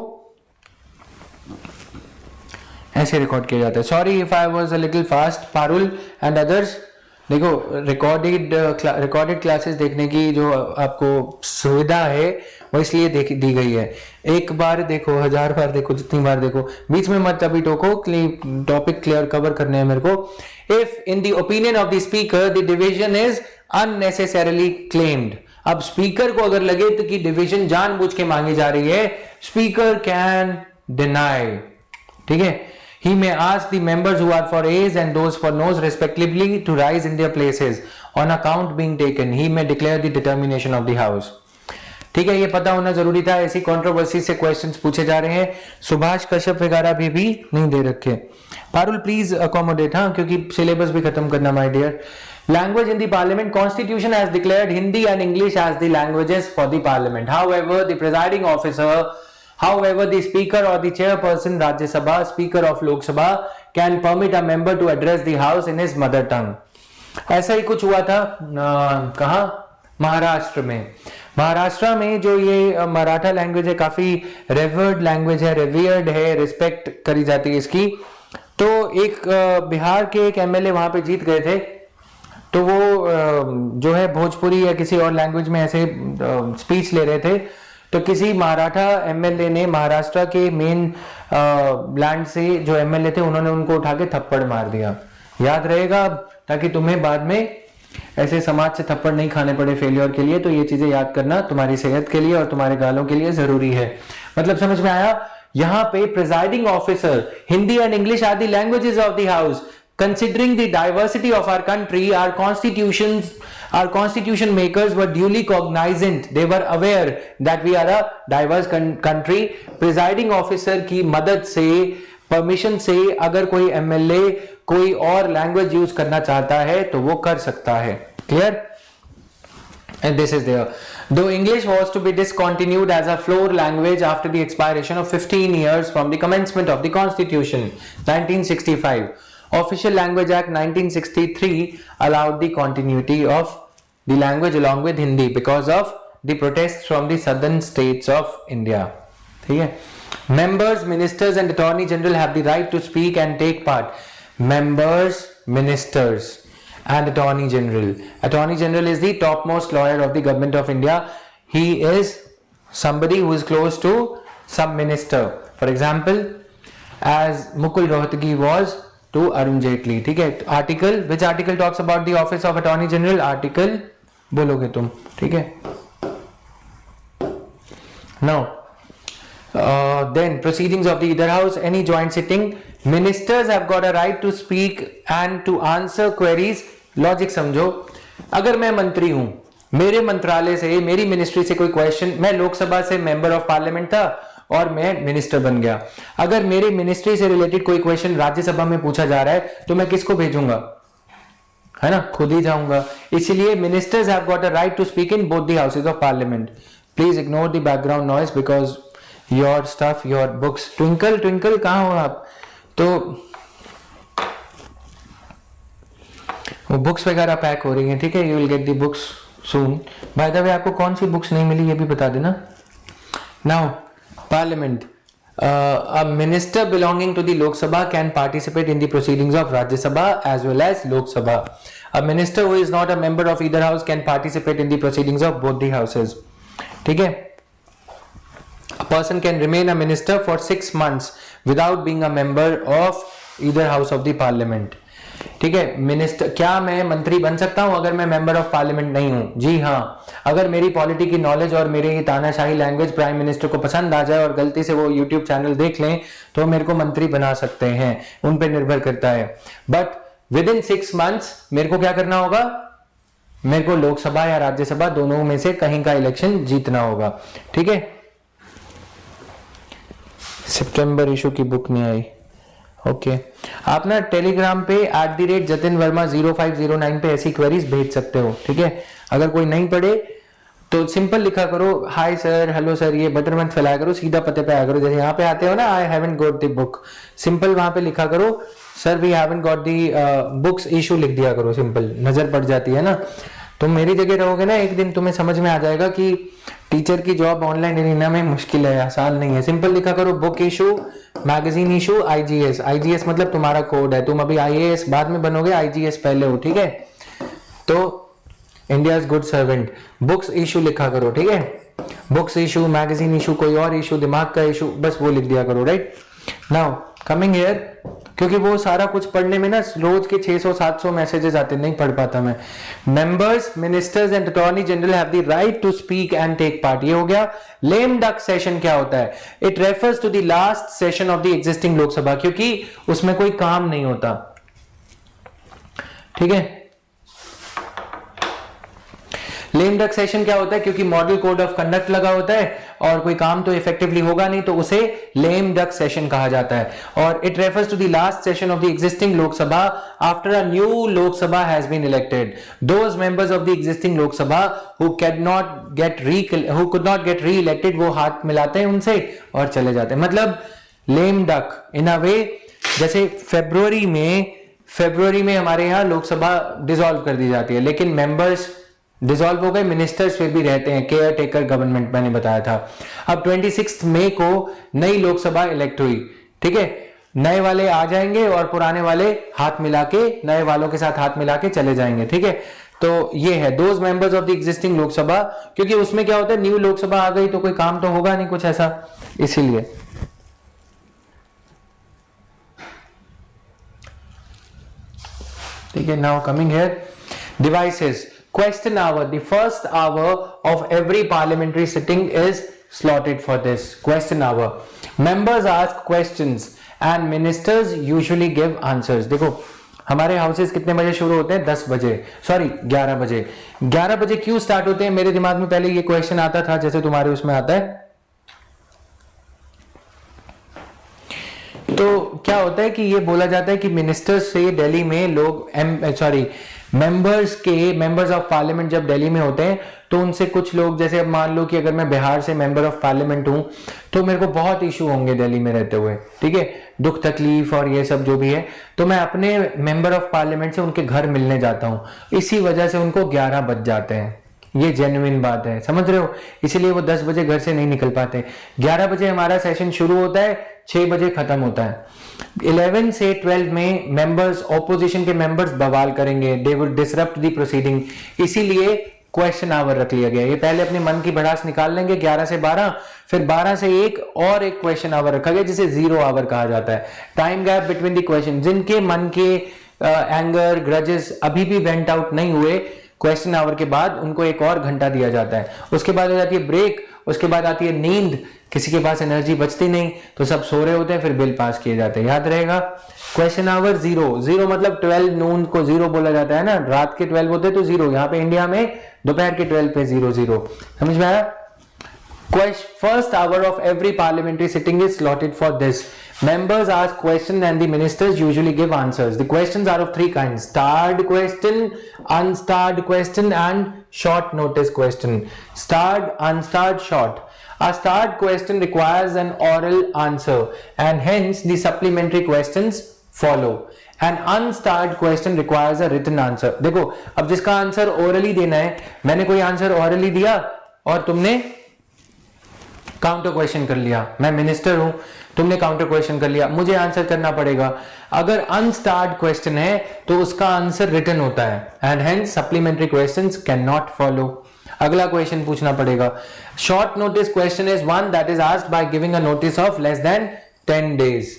ऐसे रिकॉर्ड किया जाता है। Sorry if I was a little fast, Parul and others. देखो रिकॉर्डेड क्लासेस देखने की जो आपको सुविधा है वो इसलिए दी गई है, एक बार देखो, 1000 बार देखो, जितनी बार देखो, बीच में मत अभी टोको, टॉपिक क्लियर कवर करने हैं मेरे को। If in the opinion of the speaker the division is unnecessarily claimed, अब स्पीकर को अगर लगे तो कि डिवीजन जानबूझ के मांगी जा रही है, स्पीकर कैन डिनाई, ठीक है। He may ask the members who are for ayes and those for noes respectively to rise in their places on account being taken. He may declare the determination of the house. ठीक है, ये पता होना जरूरी था, ऐसी कंट्रोवर्सी से क्वेश्चंस पूछे जा रहे हैं। सुभाष कश्यप वगैरह भी नहीं दे रखे। पारुल प्लीज अकोमोडेट, हाँ, क्योंकि सिलेबस भी खत्म करना my dear. Language in the parliament. Constitution has declared Hindi and English as the languages for the parliament. However, the presiding officer, however, the speaker or the chairperson Rajya Sabha, speaker of Lok Sabha can permit a member to address the house in his mother tongue. ऐसा ही कुछ हुआ था कहाँ, महाराष्ट्र में. महाराष्ट्र में जो ये मराठा लैंग्वेज है, काफी रेवर्ड लैंग्वेज है, रेवियर्ड है, रिस्पेक्ट करी जाती है इसकी. तो एक बिहार के एक एमएलए वहां पे जीत गए थे. तो वो जो है भोजपुरी या किसी और लैंग्वेज में ऐसे स्पीच ले रहे थे. तो किसी मराठा एमएलए ने महाराष्ट्र के मेन लैंड से जो एमएलए थे उन्होंने उनको उठा के थप्पड़ मार दिया. याद रहेगा, ताकि तुम्हें बाद में ऐसे समाज से थप्पड़ नहीं खाने पड़े फेलियर के लिए. तो ये चीजें याद करना तुम्हारी सेहत के लिए और तुम्हारे गालों के लिए जरूरी है. मतलब समझ में आया. यहां पे presiding officer, Hindi and English are the languages of the house. Considering the diversity of our country, our constitution makers were duly cognizant. They were aware that we are a diverse country. Presiding officer की मदद से, परमिशन से, अगर कोई एमएलए कोई और लैंग्वेज यूज करना चाहता है तो वो कर सकता है. Clear? And this is there. Though English was to be discontinued as a floor language after the expiration of 15 years from the commencement of the Constitution, 1965. Official Language Act 1963 allowed the continuity of the language along with Hindi because of the protests from the southern states of India. ठीक है. Members, ministers and attorney general have the right to speak and take part. Members, ministers and attorney general. Attorney general is the topmost lawyer of the government of India. He is somebody who is close to some minister. For example, as Mukul Rohatgi was to Arun Jaitley. ठीक है. Article, which article talks about the office of attorney general? Article बोलोगे तुम. ठीक है. Now, then proceedings of the either house, any joint sitting, ministers have got a right to speak and to answer queries. Logic समझो. अगर मैं मंत्री हूं, मेरे मंत्रालय से, मेरी मिनिस्ट्री से कोई क्वेश्चन, मैं लोकसभा से मेंबर ऑफ पार्लियामेंट था और मैं मिनिस्टर बन गया. अगर मेरी मिनिस्ट्री से रिलेटेड कोई क्वेश्चन राज्यसभा में पूछा जा रहा है तो मैं किसको भेजूंगा, है ना, खुद ही जाऊंगा. इसलिए ministers have got a right to speak in both the houses of parliament. Please ignore the background noise because your stuff, your books. Twinkle twinkle कहाँ हो आप? तो वो बुक्स वगैरह पैक हो रही हैं. ठीक है. You will get the books soon. Bye the वे, आपको कौन सी बुक्स नहीं मिली ये भी बता देना. Now, Parliament. A minister belonging to the Lok Sabha can participate in the proceedings of Rajya Sabha as well as Lok Sabha. A minister who is not a member of either house can participate in the proceedings of both the houses. ठीक है. A person can remain a minister for 6 months without being a member of either house of the parliament. ठीक है. मिनिस्टर, क्या मैं मंत्री बन सकता हूं अगर मैं मेंबर ऑफ पार्लियामेंट नहीं हूं? जी हाँ. अगर मेरी पॉलिटी की नॉलेज और मेरी ये तानाशाही लैंग्वेज प्राइम मिनिस्टर को पसंद आ जाए और गलती से वो यूट्यूब चैनल देख लें तो मेरे को मंत्री बना सकते हैं. उन पे निर्भर करता है. बट विद इन 6 months मेरे को क्या करना होगा? मेरे को लोकसभा या राज्यसभा दोनों में से कहीं का इलेक्शन जीतना होगा. ठीक है. सितंबर इशू की बुक नहीं आई. ओके. आप ना टेलीग्राम पे @jatinverma0509 पे ऐसी क्वेरीज भेज सकते हो. ठीक है. अगर कोई नहीं पढ़े तो सिंपल लिखा करो, हाय सर, हेलो सर, ये बटर मत फैलाया करो, सीधा पते पे आया करो. जैसे यहाँ पे आते हो ना, I haven't got the book, simple वहां पे लिखा करो, sir we haven't got the books issue लिख दिया करो. सिंपल, नजर पड़ जाती है ना. तुम मेरी जगह रहोगे ना, एक दिन तुम्हें समझ में आ जाएगा कि टीचर की जॉब ऑनलाइन एरिना में मुश्किल है, आसान नहीं है. सिंपल लिखा करो, book issue, magazine issue, IGS. IGS मतलब तुम्हारा कोड है. तुम अभी आईएएस बाद में बनोगे, आईजीएस पहले हो. ठीक है. तो India good servant, books issue लिखा करो. ठीक है. बुक्स इशू, मैगजीन इशू, कोई और इशू, दिमाग का इशू, बस वो लिख दिया करो. राइट. नाउ कमिंग हियर, क्योंकि वो सारा कुछ पढ़ने में ना रोज के 600-700 मैसेजेस आते, नहीं पढ़ पाता मैं. Members, ministers and attorney general have the right to speak and take part. ये हो गया. लेम डक सेशन क्या होता है? It refers to the last session of the existing Lok Sabha, क्योंकि उसमें कोई काम नहीं होता. ठीक है. लेम डक सेशन क्या होता है, क्योंकि मॉडल कोड ऑफ कंडक्ट लगा होता है और कोई काम तो इफेक्टिवली होगा नहीं, तो उसे लेम डक सेशन कहा जाता है। और it refers to the last session of the existing Lok Sabha after a new Lok Sabha has been elected. Those members of the existing Lok Sabha who could not get re-elected, वो हाथ मिलाते हैं उनसे और चले जाते हैं। मतलब लेम डक इन अ वे, जैसे फरवरी में हमारे यहाँ लोकसभा डिसॉल्व कर दी जाती है, लेकिन मेंबर्स डिसॉल्व हो गए, मिनिस्टर्स फिर भी रहते हैं, केयर टेकर गवर्नमेंट मैंने बताया था। अब 26 मई को नई लोकसभा इलेक्ट हुई, ठीक है, नए वाले आ जाएंगे और पुराने वाले हाथ मिला के, नए वालों के साथ हाथ मिला के चले जाएंगे, ठीक है। तो ये है those members of the existing Lok Sabha, क्योंकि उसमें क्या होता है, न्यू लोकसभा आ गई तो कोई काम तो होगा नहीं कुछ ऐसा, इसीलिए। ठीक है, now coming here, devices, question hour, the first hour of every parliamentary sitting is slotted for this question hour. Members ask questions and ministers usually give answers. देखो हमारे हाउसेस कितने बजे शुरू होते हैं, 10 बजे, सॉरी 11 बजे। 11 बजे क्यों स्टार्ट होते हैं, मेरे दिमाग में पहले ये क्वेश्चन आता था जैसे तुम्हारे उसमें आता है। तो क्या होता है कि ये बोला जाता है कि मिनिस्टर्स से दिल्ली में लोग मेंबर्स ऑफ पार्लियामेंट जब दिल्ली में होते हैं तो उनसे कुछ लोग, जैसे अब मान लो कि अगर मैं बिहार से मेंबर ऑफ पार्लियामेंट हूं तो मेरे को बहुत इशू होंगे दिल्ली में रहते हुए, ठीक है, दुख तकलीफ और ये सब जो भी है, तो मैं अपने मेंबर ऑफ पार्लियामेंट से उनके घर मिलने जाता हूं, इसी वजह से उनको 11 बज जाते हैं। ये जेन्युइन बात है, समझ रहे हो, इसीलिए वो 10 बजे घर से नहीं निकल पाते। 11 बजे हमारा सेशन शुरू होता है, 6 बजे खत्म होता है। 11 से 12 में मेंबर्स, ऑपोजिशन के मेंबर्स बवाल करेंगे, they would disrupt the proceeding, इसीलिए क्वेश्चन आवर रख लिया गया। ये पहले अपने मन की भड़ास निकाल लेंगे 11 से 12, फिर 12 से 1 और एक क्वेश्चन आवर रखा गया जिसे 0 आवर कहा जाता है। Time gap between the question, जिनके मन के एंगर ग्रजेस अभी भी वेंट आउट नहीं हुए, क्वेश्चन आवर के बाद उनको एक और घंटा दिया जाता है। उसके बाद हो जाती है ब्रेक, उसके बाद आती है नींद, किसी के पास एनर्जी बचती नहीं तो सब सो रहे होते हैं, फिर बिल पास किए जाते हैं। याद रहेगा, क्वेश्चन आवर 0 मतलब 12 नून को 0 बोला जाता है ना, रात के 12 होते तो 0, यहाँ पे इंडिया में दोपहर के 12 पे 0 समझ में आया। First hour of every parliamentary sitting is slotted for this. Members ask questions and the ministers usually give answers. The questions are of 3 kinds: starred question, unstarred question and short notice question. Starred, unstarred, short. A starred question requires an oral answer and hence the supplementary questions follow. An unstarred question requires a written answer. देखो अब जिसका आंसर ओरली देना है, मैंने कोई आंसर ओरली दिया और तुमने काउंटर क्वेश्चन कर लिया, मैं मिनिस्टर हूं, तुमने काउंटर क्वेश्चन कर लिया, मुझे आंसर करना पड़ेगा। अगर अनस्टार्ड क्वेश्चन है तो उसका आंसर रिटन होता है and hence supplementary questions can not follow, अगला क्वेश्चन पूछना पड़ेगा। Short notice question is one that is asked by giving a notice of less than 10 days.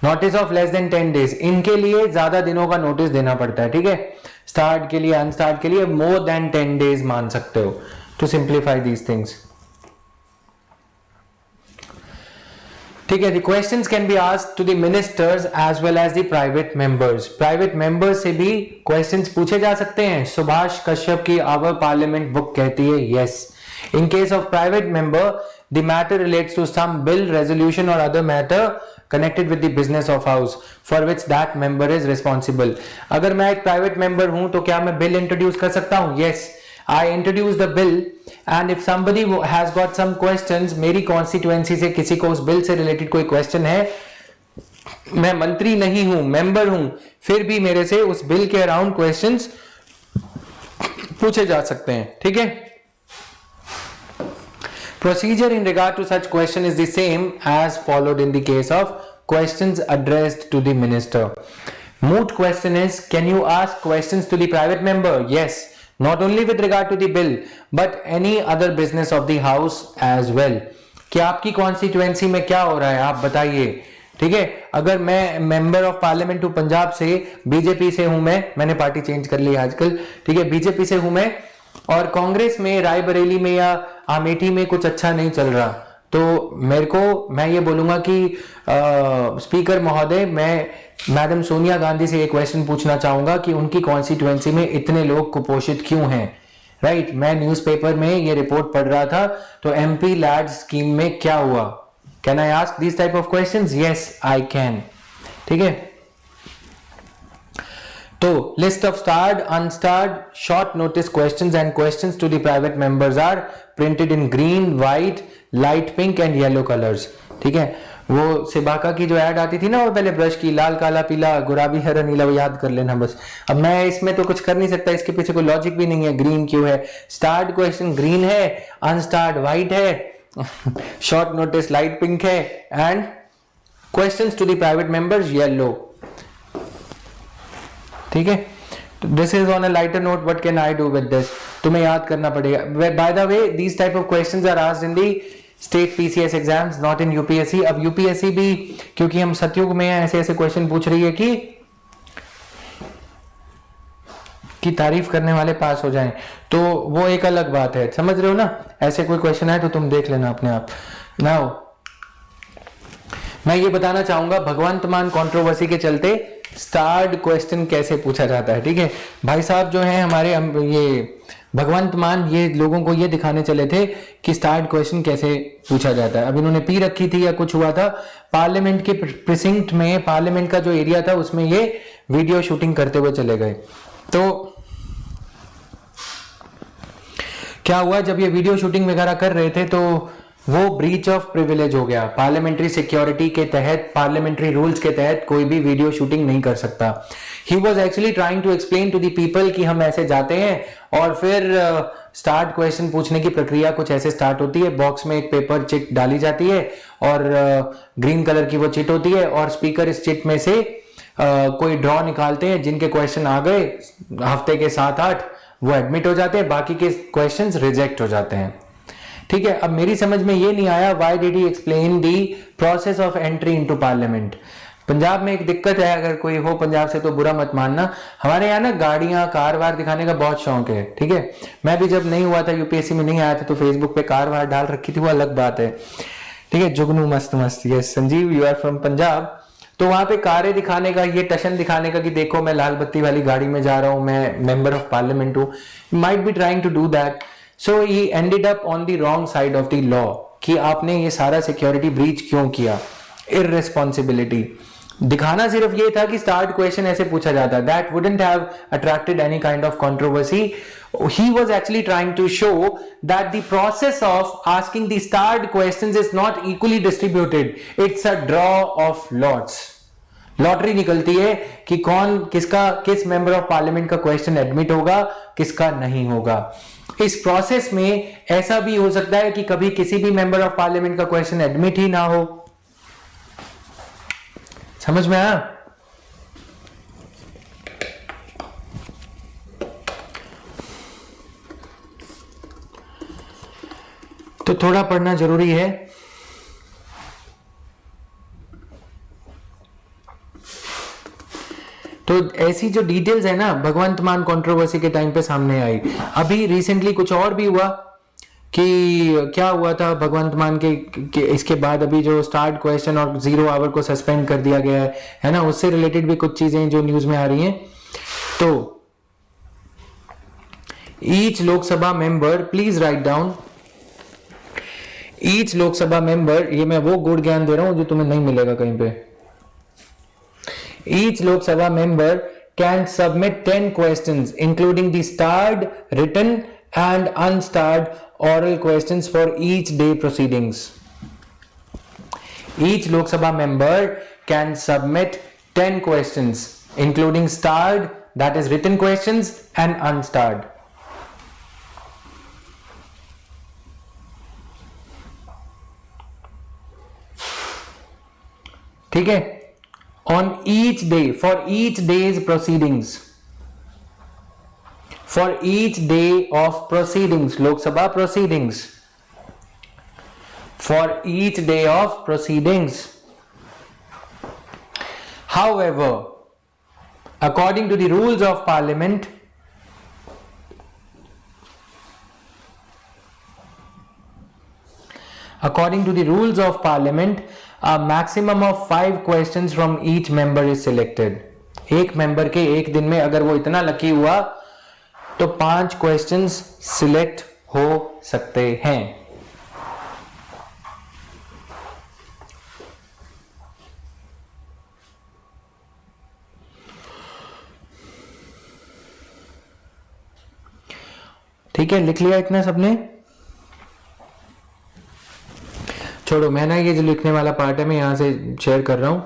Notice of less than 10 days, इनके लिए ज्यादा दिनों का नोटिस देना पड़ता है, ठीक है। स्टार्ट के लिए, अनस्टार्ट के लिए मोर देन 10 डेज मान सकते हो टू सिंप्लीफाई दीज थिंग्स, ठीक है। The questions can be asked to the ministers as well as the private members. Private members से भी questions पूछे जा सकते हैं। सुभाष कश्यप की Our Parliament book कहती है yes. In case of private member, the matter relates to some bill, resolution or other matter connected with the business of house for which that member is responsible. अगर मैं एक private member हूं तो क्या मैं bill introduce कर सकता हूं? Yes. I introduce the bill and if somebody has got some questions, मेरी constituency से किसी को उस bill से related कोई question है, मैं मंत्री नहीं हूं, member हूं, फिर भी मेरे से उस bill के around questions पूछे जा सकते हैं, ठीक है। Procedure in regard to such question is the same as followed in the case of questions addressed to the minister. Moot question is, can you ask questions to the private member? Yes. Not only with regard to the bill, but any other business of the house as well. कि आपकी कॉन्स्टिट्यूएंसी में क्या हो रहा है आप बताइए, ठीक है। अगर मैं मेंबर ऑफ पार्लियामेंट हूं पंजाब से, बीजेपी से हूं मैंने पार्टी चेंज कर ली आजकल, ठीक है, बीजेपी से हूं मैं, और कांग्रेस में रायबरेली में या अमेठी में कुछ अच्छा नहीं चल रहा, तो मैं ये बोलूंगा कि स्पीकर महोदय, मैं मैडम सोनिया गांधी से एक क्वेश्चन पूछना चाहूंगा कि उनकी कॉन्स्टिट्यूएंसी में इतने लोग कुपोषित क्यों हैं। राइट मैं न्यूज़पेपर में ये रिपोर्ट पढ़ रहा था, तो MP लैड स्कीम में क्या हुआ? Can I ask this type of questions? Yes I can. ठीक है, तो list of starred, unstarred, short notice questions and questions to the private members are printed in green, white, light pink and yellow colours. ठीक है, वो सिबाका की जो ऐड आती थी ना, वो पहले ब्रश की, लाल काला पीला गुलाबी हरा नीला, वो याद कर लेना बस। अब मैं इसमें तो कुछ कर नहीं सकता, इसके पीछे कोई लॉजिक भी नहीं है। ग्रीन क्यों है? स्टार्ड क्वेश्चन ग्रीन है, अनस्टार्ड व्हाइट है, शॉर्ट नोटिस लाइट पिंक है and questions to the private members yellow. ठीक है, this is on a lighter note, what can I do with this? तुम्हें याद करना पड़ेगा। By the way these type of questions are asked in the state PCS exams, not in UPSC। अब UPSC भी, क्योंकि हम सतयुग में हैं, ऐसे ऐसे क्वेश्चन पूछ रही है कि तारीफ करने वाले पास हो जाएं, तो वो एक अलग बात है, समझ रहे हो ना? ऐसे कोई क्वेश्चन है तो तुम देख लेना अपने आप। नाउ मैं ये बताना चाहूंगा भगवंत मान कंट्रोवर्सी के चलते स्टार्ड क्वेश्चन कैसे पूछा जाता है। ठीक है, भाई साहब जो हैं हमारे, ये भगवंत मान ये लोगों को ये दिखाने चले थे कि स्टार्ड क्वेश्चन कैसे पूछा जाता है। अब इन्होंने पी रखी थी या कुछ हुआ था, पार्लियामेंट के प्रिसिंक्ट में, पार्लियामेंट का जो एरिया था उसमें ये वीडियो शूटिंग करते हुए चले गए। तो क्या हुआ, जब ये वीडियो शूटिंग वगैरह कर रहे थे तो वो ब्रीच ऑफ प्रिविलेज हो गया। पार्लियामेंट्री सिक्योरिटी के तहत, पार्लियामेंट्री रूल्स के तहत कोई भी वीडियो शूटिंग नहीं कर सकता। He was actually trying to explain to the people कि हम ऐसे जाते हैं और फिर स्टार्ट क्वेश्चन पूछने की प्रक्रिया कुछ ऐसे स्टार्ट होती है। बॉक्स में एक पेपर चिट डाली जाती है और ग्रीन कलर की वो चिट होती है और स्पीकर इस चिट में से कोई ड्रॉ निकालते हैं, जिनके क्वेश्चन आ गए हफ्ते के 7-8 वो एडमिट हो जाते हैं, बाकी के क्वेश्चंस रिजेक्ट हो जाते हैं। ठीक है, अब मेरी समझ में ये नहीं आया, why did he explain the process of entry into parliament. Punjab में एक दिक्कत है, अगर कोई हो पंजाब से तो बुरा मत मानना, हमारे यहाँ ना गाड़ियां कार वार दिखाने का बहुत शौक है। ठीक है, मैं भी जब नहीं हुआ था, UPSC में नहीं आया था, तो फेसबुक पे कार वार डाल रखी थी, वो अलग बात है। ठीक है, जुगनू मस्त मस्त। Yes Sanjeev, you are from Punjab. तो वहां पे कारें दिखाने का, ये टशन दिखाने का कि देखो मैं लाल बत्ती वाली गाड़ी में जा रहा हूं, मैं मेंबर ऑफ पार्लियामेंट हूं, might be trying to do that. So he ended up on the wrong side of the law कि आपने ये सारा सिक्योरिटी ब्रीच क्यों किया, इररिस्पॉन्सिबिलिटी। दिखाना सिर्फ ये था कि स्टार्ट क्वेश्चन ऐसे पूछा जाता, that wouldn't have attracted any kind of controversy. He was actually trying to show that the process of asking the starred questions is not equally distributed. It's a draw of lots. Lottery निकलती है कि कौन किस मेंबर ऑफ पार्लियामेंट का क्वेश्चन एडमिट होगा, किसका नहीं होगा। इस प्रोसेस में ऐसा भी हो सकता है कि कभी किसी भी मेंबर ऑफ पार्लियामेंट का क्वेश्चन एडमिट ही ना हो। समझ में आया? तो थोड़ा पढ़ना जरूरी है। तो ऐसी जो डिटेल्स है ना, भगवंत मान कंट्रोवर्सी के टाइम पे सामने आई। अभी रिसेंटली कुछ और भी हुआ कि क्या हुआ था भगवंत मान के इसके बाद अभी जो स्टार्ट क्वेश्चन और 0 आवर को सस्पेंड कर दिया गया है ना, उससे रिलेटेड भी कुछ चीजें जो न्यूज में आ रही हैं। तो each Lok Sabha member, please write down, each Lok Sabha member, ये मैं वो गुड़ ज्ञान दे रहा हूं जो तुम्हें नहीं मिलेगा कहीं पे। Each Lok Sabha member can submit 10 questions including the starred, written and unstarred oral questions for each day proceedings. Each Lok Sabha member can submit 10 questions including starred, that is written questions, and unstarred. ठीक है, on each day, for each day's proceedings, for each day of proceedings, Lok Sabha proceedings, for each day of proceedings. However, according to the rules of Parliament, a maximum of 5 questions from each member is selected. एक मेंबर के एक दिन में अगर वो इतना लकी हुआ तो 5 क्वेश्चंस सिलेक्ट हो सकते हैं। ठीक है, लिख लिया इतना सबने? छोड़ो, मैं ना ये जो लिखने वाला पार्ट है मैं यहां से शेयर कर रहा हूं,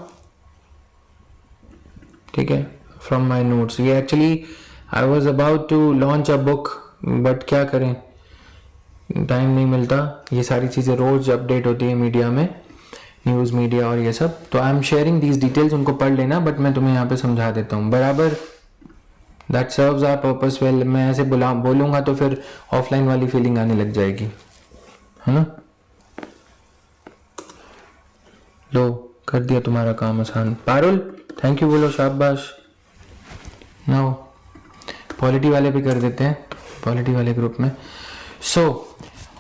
ठीक है, फ्रॉम माई नोट्स। ये actually I was about to launch a book, but क्या करें, टाइम नहीं मिलता। ये सारी चीज़ें रोज अपडेट होती है मीडिया में, न्यूज़ मीडिया और ये सब, तो I am sharing these details, उनको पढ़ लेना, बट मैं तुम्हें यहाँ पे समझा देता हूँ बराबर। That serves our purpose well. मैं ऐसे बोलूँगा तो फिर ऑफलाइन वाली फीलिंग आने लग जाएगी, है ना। लो, कर दिया तुम्हारा काम आसान। पारुल थैंक यू बोलो, शाबाश। नाउ पॉलिटी वाले भी कर देते हैं, पॉलिटी वाले ग्रुप में। सो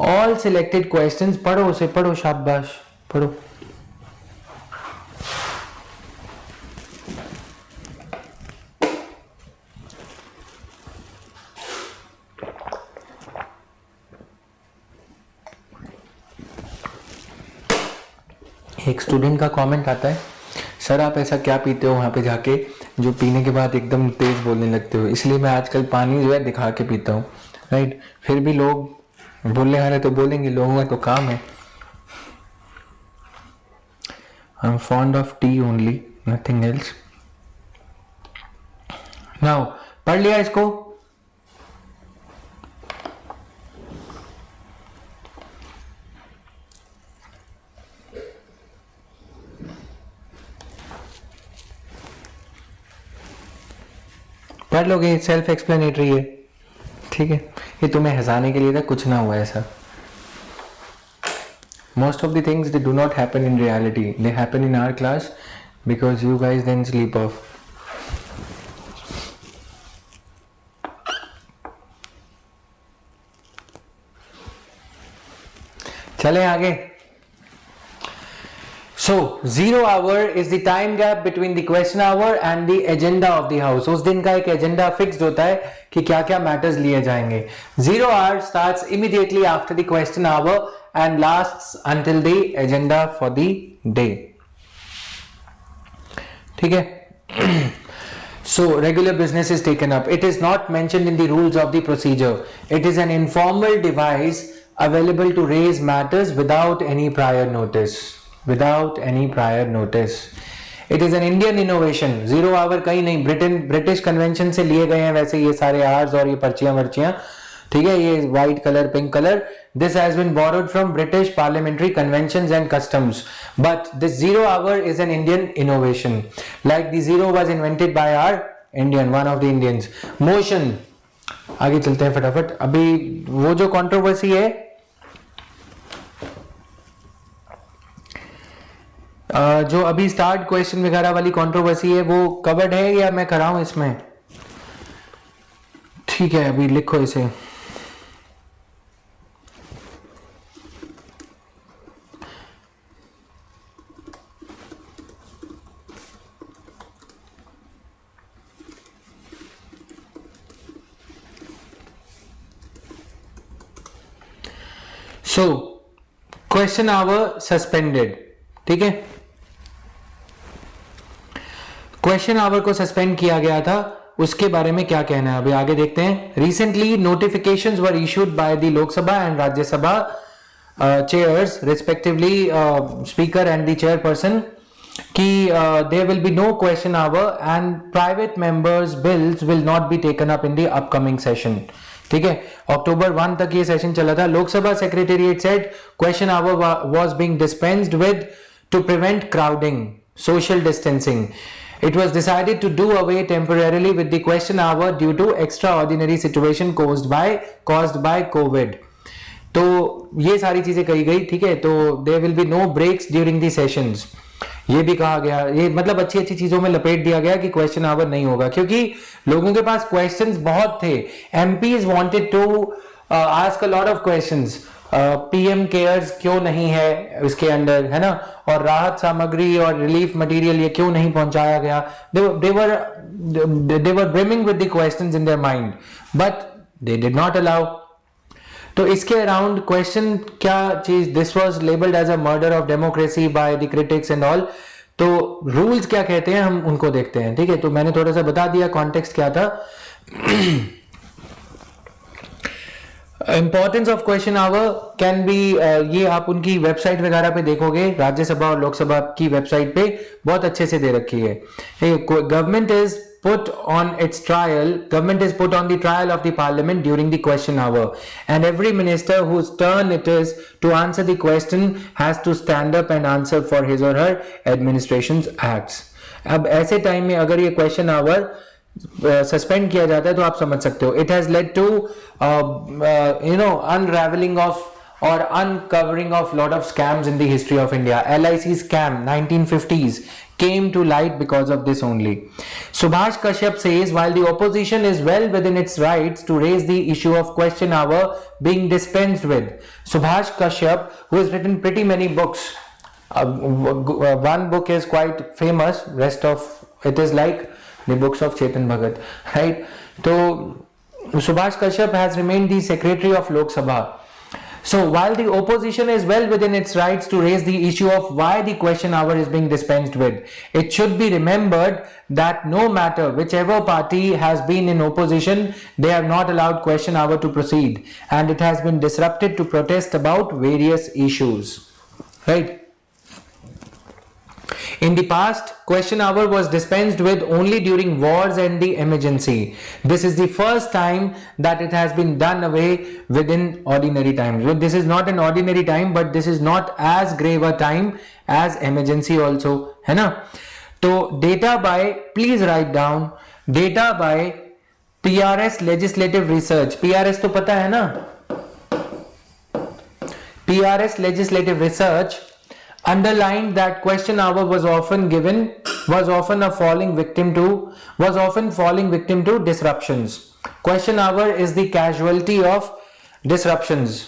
ऑल सिलेक्टेड क्वेश्चंस, पढ़ो उसे, पढ़ो, शाबाश, पढ़ो। एक स्टूडेंट का कमेंट आता है, सर आप ऐसा क्या पीते हो वहाँ पे जाके जो पीने के बाद एकदम तेज बोलने लगते हो? इसलिए मैं आजकल पानी जो है दिखा के पीता हूँ, राइट। फिर भी लोग बोलने वाले तो बोलेंगे, लोगों का तो काम है। I am fond of T only, nothing else. Now पढ़ लिया इसको? पढ़ लोगे, सेल्फ एक्सप्लेनेटरी है, ठीक है। ये तुम्हें हंसाने के लिए था, कुछ ना हुआ ऐसा। Most of the things they do not happen in reality. They happen in our class because you guys then sleep off. चले आगे। So 0 hour is the time gap between the question hour and the agenda of the house. उस दिन का एक एजेंडा फिक्स्ड होता है कि क्या क्या मैटर्स लिए जाएंगे। 0 hour starts immediately after the question hour and lasts until the agenda for the day. ठीक है। So regular business is taken up. It is not mentioned in the rules of the procedure. It is an informal device available to raise matters without any prior notice. Without any prior notice. It is an Indian innovation. 0 hour कहीं नहीं, ब्रिटिश कन्वेंशन से लिए गए हैं वैसे ये सारे आवर्स और ये पर्चियां वर्चियां, ठीक है। ये white colour, pink colour, this has been borrowed from British parliamentary conventions and customs, but this 0 hour is an Indian innovation. Like the zero was invented by our Indian, one of the Indians. Motion, आगे चलते हैं फटाफट। अभी वो जो कंट्रोवर्सी है, जो अभी स्टार्ट क्वेश्चन वगैरह वाली कंट्रोवर्सी है, वो कवर्ड है या मैं कराऊं इसमें? ठीक है, अभी लिखो इसे। सो क्वेश्चन आवर सस्पेंडेड, ठीक है। क्वेश्चन आवर को सस्पेंड किया गया था, उसके बारे में क्या कहना है अभी आगे देखते हैं। Recently notifications were issued by the Lok Sabha and Rajya Sabha chairs respectively, speaker and the chairperson, कि there will be no question hour and private members bills will not be taken up in the upcoming session, ठीक है। अक्टूबर 1 तक ये सेशन चला था। Lok Sabha secretariat said question hour was being dispensed with to prevent crowding, social distancing. It was decided to do away temporarily with the question hour due to extraordinary situation caused by COVID. तो ये सारी चीजें कही गई, ठीक है। तो there will be no breaks during the sessions. ये भी कहा गया, ये मतलब अच्छी अच्छी चीजों में लपेट दिया गया कि क्वेश्चन आवर नहीं होगा, क्योंकि लोगों के पास क्वेश्चंस बहुत थे। MPs wanted to ask a lot of questions. PM cares क्यों नहीं है इसके अंदर, है ना, और राहत सामग्री और रिलीफ मटेरियल ये क्यों नहीं पहुंचाया गया। they were brimming with the questions in their mind, but they did not allow. तो इसके अराउंड क्वेश्चन क्या चीज, this was labelled as a murder of democracy by the critics and all. तो रूल्स क्या कहते हैं हम उनको देखते हैं. ठीक है, तो मैंने थोड़ा सा बता दिया कॉन्टेक्स्ट क्या था. Importance of question hour can be, ये आप उनकी वेबसाइट वगैरह पे देखोगे, राज्यसभा और लोकसभा की वेबसाइट पे बहुत अच्छे से दे रखी है. Government is put on its trial, government is put on the trial of the parliament during the question hour, and every minister whose turn it is to answer the question has to stand up and answer for his or her administration's acts. अब ऐसे टाइम में अगर ये क्वेश्चन आवर सस्पेंड किया जाता है तो आप समझ सकते हो. It has led to unravelling of or uncovering of lot of scams in the history of India. LIC scam 1950s came to light because of this only. Subhash Kashyap says while the opposition is well within its rights to raise the issue of question hour being dispensed with. Subhash Kashyap, who has written pretty many books, one book is quite famous, rest of it is like the books of Chetan Bhagat, right? So Subhash Kashyap has remained the secretary of Lok Sabha. So while the opposition is well within its rights to raise the issue of why the question hour is being dispensed with, it should be remembered that no matter whichever party has been in opposition, they have not allowed question hour to proceed, and it has been disrupted to protest about various issues, right? In the past, question hour was dispensed with only during wars and the emergency. This is the first time that it has been done away within ordinary time. This is not an ordinary time, but this is not as grave a time as emergency also, है ना? तो data by, please write down, data by PRS legislative research. PRS तो पता है ना? PRS legislative research underlined that question hour was often falling victim to disruptions. Question hour is the casualty of disruptions.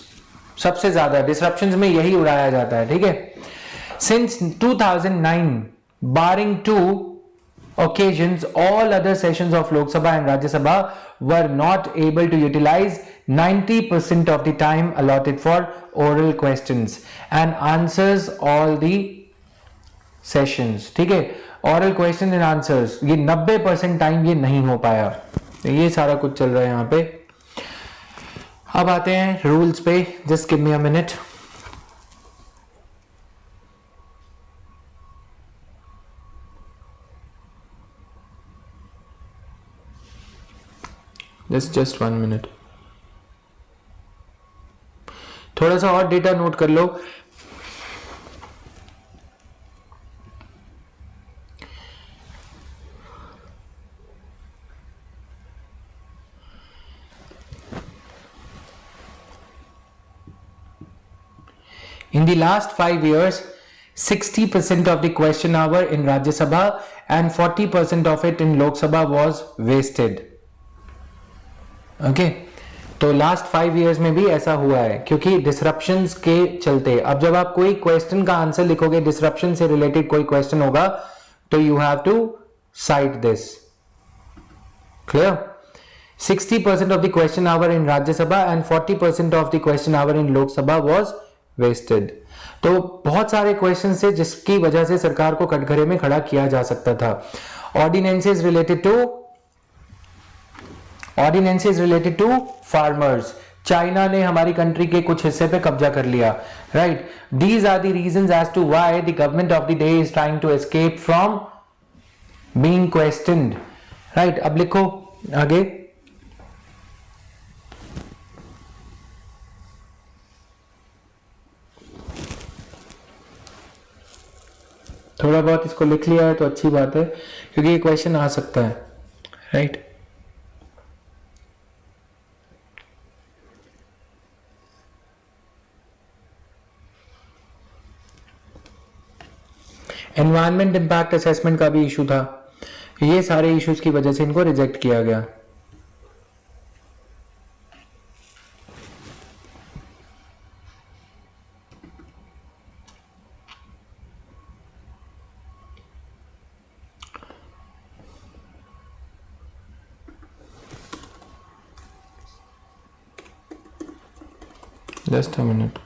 सबसे ज्यादा disruptions में यही उड़ाया जाता है. ठीक है, since 2009, barring two occasions, all other sessions of Lok Sabha and Rajya Sabha were not able to utilize 90% of the time allotted for oral questions and answers all the sessions. ठीक है, oral questions and answers, ये 90% टाइम ये नहीं हो पाया. ये सारा कुछ चल रहा है यहाँ पे. अब आते हैं रूल्स पे. Just give me a minute. just 1 minute. थोड़ा सा और डेटा नोट कर लो. In the last 5 years, 60% of the question hour in Rajya Sabha and 40% of it in Lok Sabha was wasted. Okay, तो लास्ट 5 इयर्स में भी ऐसा हुआ है क्योंकि डिसरप्शंस के चलते. अब जब आप कोई क्वेश्चन का आंसर लिखोगे, डिसरप्शन से रिलेटेड कोई क्वेश्चन होगा, तो you have to cite this. Clear? 60% of the question hour in Rajya Sabha and 40% of the question hour in Lok Sabha was wasted. तो बहुत सारे क्वेश्चन से जिसकी वजह से सरकार को कटघरे में खड़ा किया जा सकता था. Ordinances related to farmers. China ने हमारी कंट्री के कुछ हिस्से पे कब्जा कर लिया, right? These are the reasons as to why the government of the day is trying to escape from being questioned, right? अब लिखो आगे. थोड़ा बहुत इसको लिख लिया है तो अच्छी बात है क्योंकि ये क्वेश्चन आ सकता है, राइट? एनवायरमेंट इंपैक्ट असेसमेंट का भी इशू था. ये सारे इश्यूज की वजह से इनको रिजेक्ट किया गया. Just a minute.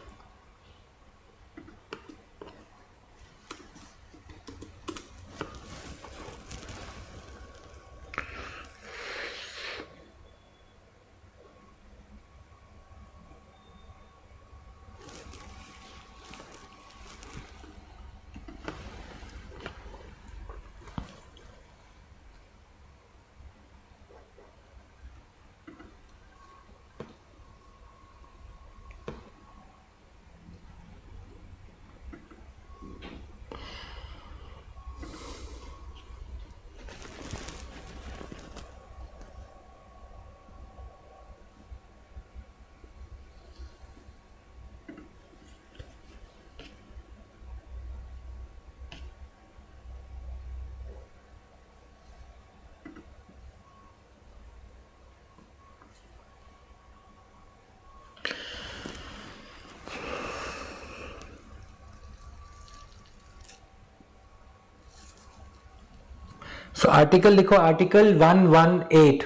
So article लिखो, article 118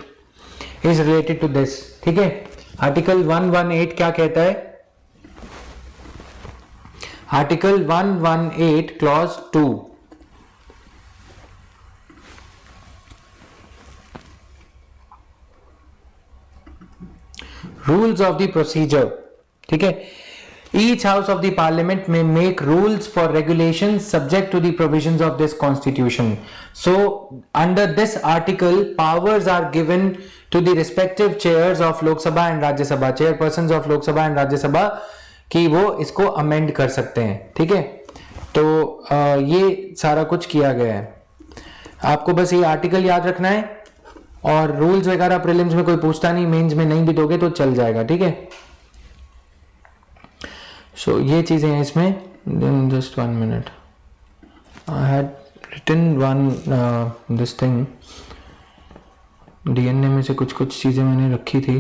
is related to this. ठीक है, आर्टिकल 118 क्या कहता है? Article 118 clause 2. Rules of the procedure. ठीक है, each house of the parliament may make rules for regulations subject to the provisions of this constitution. So under this article powers are given to the respective chairs of Lok Sabha and Rajya Sabha, chairpersons of Lok Sabha and Rajya Sabha, कि वो इसको अमेंड कर सकते हैं. ठीक है, तो ये सारा कुछ किया गया है. आपको बस ये आर्टिकल याद रखना है और रूल्स वगैरह प्रीलिम्स में कोई पूछता नहीं, मेंस में नहीं भी दोगे तो चल जाएगा. ठीक है, सो ये चीजें हैं इसमें. Then just 1 minute, I had written one this thing, DNA में से कुछ कुछ चीजें मैंने रखी थी.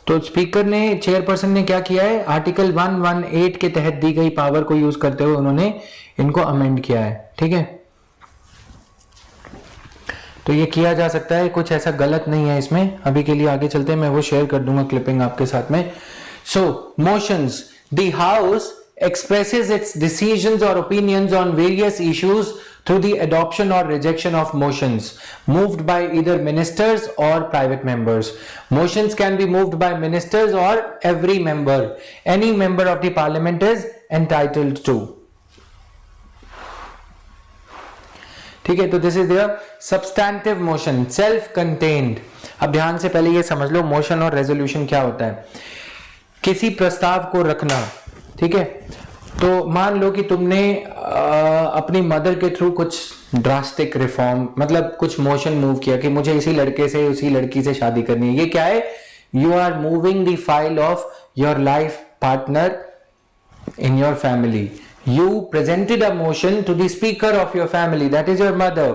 तो स्पीकर ने, चेयरपर्सन ने क्या किया है? आर्टिकल 118 के तहत दी गई पावर को यूज करते हुए उन्होंने इनको अमेंड किया है. ठीक है, तो ये किया जा सकता है, कुछ ऐसा गलत नहीं है इसमें. अभी के लिए आगे चलते हैं, मैं वो शेयर कर दूंगा क्लिपिंग आपके साथ में. So motions. The house expresses its decisions or opinions on various issues through the adoption or rejection of motions moved by either ministers or private members. Motions can be moved by ministers or every member. Any member of the parliament is entitled to. ठीक है, तो this is the substantive motion, self contained. अब ध्यान से पहले ये समझ लो मोशन और रेजोल्यूशन क्या होता है. किसी प्रस्ताव को रखना. ठीक है, तो मान लो कि तुमने अपनी मदर के थ्रू कुछ ड्रास्टिक रिफॉर्म, मतलब कुछ मोशन मूव किया कि मुझे इसी लड़के से, उसी लड़की से शादी करनी है. ये क्या है? You are moving the file of your life partner in your family. You presented a motion to the speaker of your family, that is your mother.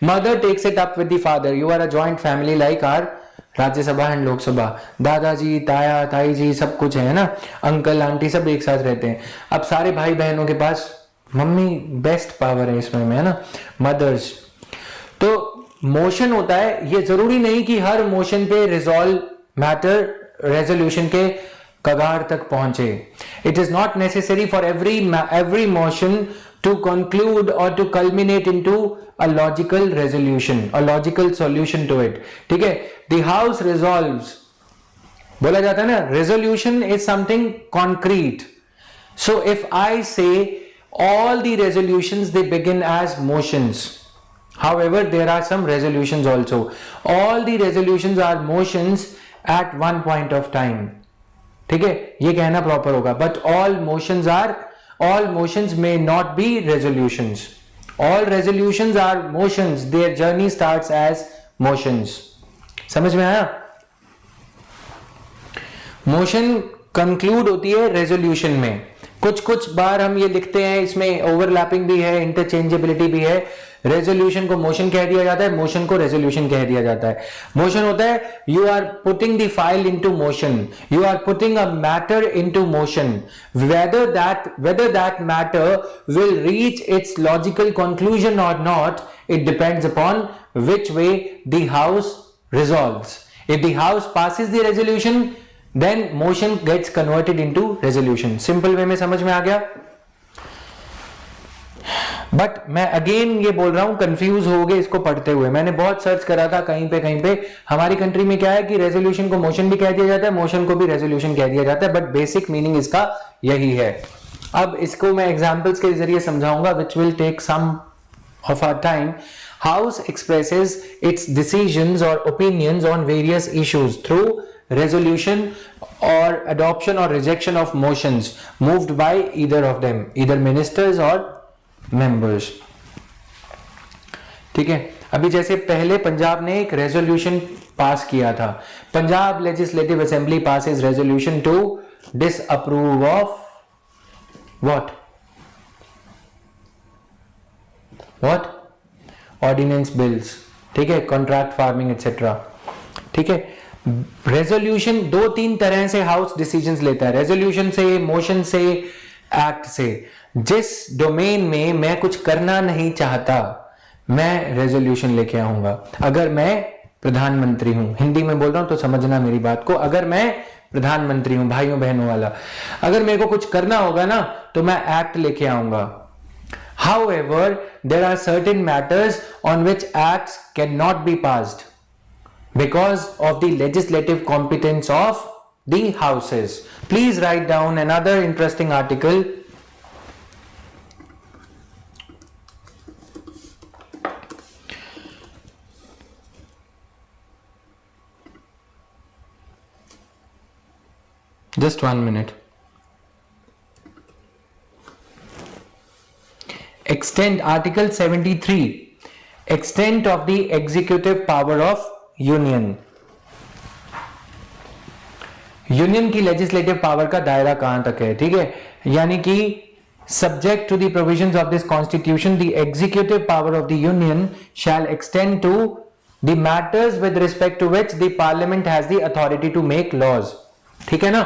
Mother takes it up with the father. You are a joint family like our राज्य सभा एंड लोक सभा. दादाजी, ताया, ताई जी सब कुछ है ना, अंकल आंटी सब एक साथ रहते हैं. अब सारे भाई बहनों के पास मम्मी बेस्ट पावर है इसमें में, है ना, मदर्स. तो मोशन होता है, ये जरूरी नहीं कि हर मोशन पे रिजॉल्व मैटर रेजोल्यूशन के कगार तक पहुंचे. It is not necessary for every motion to conclude or to culminate into a logical resolution, a logical solution to it. ठीक है, the house resolves, बोला जाता है ना, resolution is something concrete. So if I say all the resolutions they begin as motions, however there are some resolutions also. All the resolutions are motions at one point of time. ठीक है, ये कहना प्रॉपर होगा. But all motions may not be resolutions. All resolutions are motions. Their journey starts as motions. समझ में आया? मोशन कंक्लूड होती है रेजोल्यूशन में. कुछ कुछ बार हम ये लिखते हैं, इसमें ओवरलैपिंग भी है, इंटरचेंजेबिलिटी भी है. रेजोल्यूशन को मोशन कह दिया जाता है, मोशन को रेजोल्यूशन कह दिया जाता है। मोशन होता है you are putting the file into motion, you are putting a matter into motion, whether that matter will reach its logical conclusion or not, it depends upon which way the house resolves. If the house passes the resolution, then motion gets converted into resolution. Simple way में समझ में आ गया? बट मैं अगेन ये बोल रहा हूं, कंफ्यूज हो गए इसको पढ़ते हुए। मैंने बहुत सर्च करा था कहीं पे हमारी कंट्री में क्या है कि रेजोल्यूशन को मोशन भी कह दिया जाता है, मोशन को भी रेजोल्यूशन कह दिया जाता है, बट बेसिक मीनिंग इसका यही है। अब इसको मैं एग्जांपल्स के जरिए समझाऊंगा, which will take some of our time. House expresses its decisions or opinions on various issues through resolution or adoption or rejection of motions moved by either of them, either ministers or members. ठीक है, अभी जैसे पहले पंजाब ने एक रेजोल्यूशन पास किया था, Punjab legislative assembly passes resolution to disapprove of what ordinance bills, ठीक है, कॉन्ट्रैक्ट फार्मिंग एक्सेट्रा। ठीक है, रेजोल्यूशन दो तीन तरह से हाउस डिसीजंस लेता है, रेजोल्यूशन से, मोशन से, एक्ट से। जिस डोमेन में मैं कुछ करना नहीं चाहता मैं रेजोल्यूशन लेके आऊंगा। अगर मैं प्रधानमंत्री हूं, हिंदी में बोल रहा हूं तो समझना मेरी बात को, अगर मैं प्रधानमंत्री हूं, भाइयों बहनों वाला, अगर मेरे को कुछ करना होगा ना तो मैं एक्ट लेके आऊंगा। However, there are certain matters on which acts cannot be passed because of the legislative competence of the houses. Please write down another interesting article. Just 1 minute. Extent Article 73, extent of the executive power of union. Union की लेजिस्लेटिव पावर का दायरा कहां तक है, ठीक है, यानी कि subject to the provisions of this constitution, the executive power of the union shall extend to the matters with respect to which the parliament has the authority to make laws. ठीक है ना,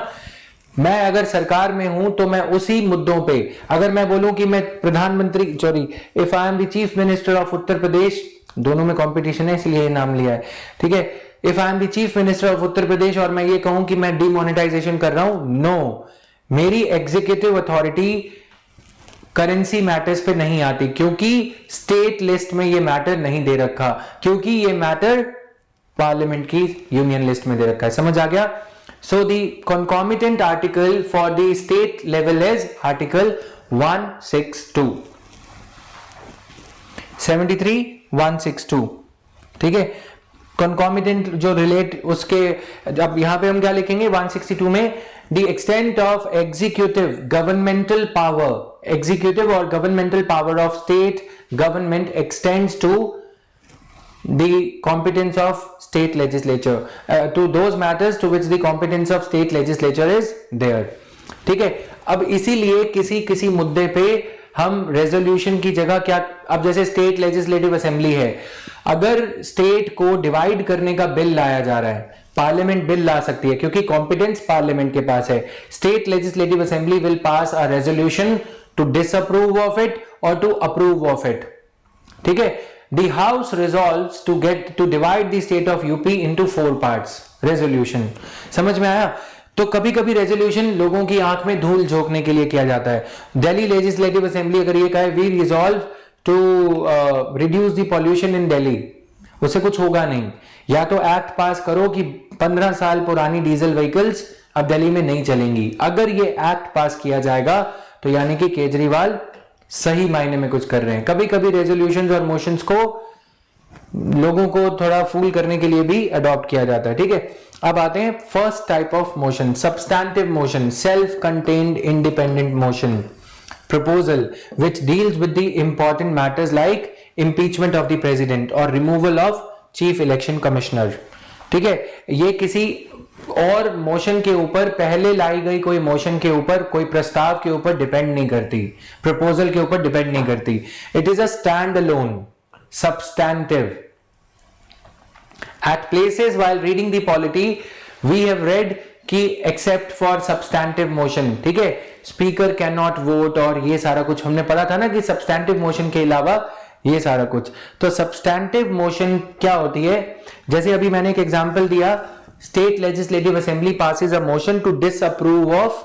मैं अगर सरकार में हूं तो मैं उसी मुद्दों पे, अगर मैं बोलूं कि मैं प्रधानमंत्री, if I am the chief minister of Uttar Pradesh, दोनों में कंपटीशन है इसलिए ये नाम लिया है, ठीक है, if I am the chief minister of Uttar Pradesh और मैं ये कहूं कि मैं डिमोनेटाइजेशन कर रहा हूं, नो, मेरी एग्जीक्यूटिव अथॉरिटी करेंसी मैटर्स पे नहीं आती, क्योंकि स्टेट लिस्ट में ये मैटर नहीं दे रखा, क्योंकि ये मैटर पार्लियामेंट की यूनियन लिस्ट में दे रखा है। समझ आ गया? So the concomitant article for the state level is Article 162, 73, 162, ठीक है। concomitant जो relate उसके, अब यहां पे हम क्या लिखेंगे 162 में, the extent of executive governmental power, executive or governmental power of state government extends to the competence of state legislature, to those matters to which the competence of state legislature is there. ठीक है, अब इसीलिए किसी मुद्दे पे हम रेजोल्यूशन की जगह क्या, अब जैसे स्टेट लेजिस्लेटिव असेंबली है, अगर स्टेट को डिवाइड करने का बिल लाया जा रहा है, पार्लियामेंट बिल ला सकती है क्योंकि कॉम्पिटेंस पार्लियामेंट के पास है। State legislative assembly will pass a resolution to disapprove of it और टू अप्रूव ऑफ इट। ठीक है, the house resolves to divide the state of UP into 4 parts. Resolution, समझ में आया? तो कभी कभी रेजोल्यूशन लोगों की आंख में धूल झोंकने के लिए किया जाता है। दिल्ली लेजिस्लेटिव असेंबली अगर ये कहे we resolve to reduce the pollution in Delhi, उससे कुछ होगा नहीं। या तो एक्ट पास करो कि 15 साल पुरानी डीजल व्हीकल्स अब दिल्ली में नहीं चलेंगी। अगर ये एक्ट पास किया जाएगा तो यानी कि केजरीवाल सही मायने में कुछ कर रहे हैं। कभी कभी रेजोल्यूशंस और मोशंस को लोगों को थोड़ा फूल करने के लिए भी अडॉप्ट किया जाता है। ठीक है, अब आते हैं first type of motion, substantive motion, self contained independent motion, proposal which deals with the important matters like impeachment of the president और removal of chief election commissioner. ठीक है, ये किसी और मोशन के ऊपर, पहले लाई गई कोई मोशन के ऊपर, कोई प्रस्ताव के ऊपर डिपेंड नहीं करती, प्रपोजल के ऊपर डिपेंड नहीं करती। It is a stand alone, substantive. At places while reading the polity, we have read कि except for substantive motion, ठीक है, speaker cannot vote और ये सारा कुछ हमने पढ़ा था ना कि substantive motion के अलावा ये सारा कुछ. तो substantive motion क्या होती है? जैसे अभी मैंने एक एग्जांपल दिया, State Legislative Assembly passes a motion to disapprove of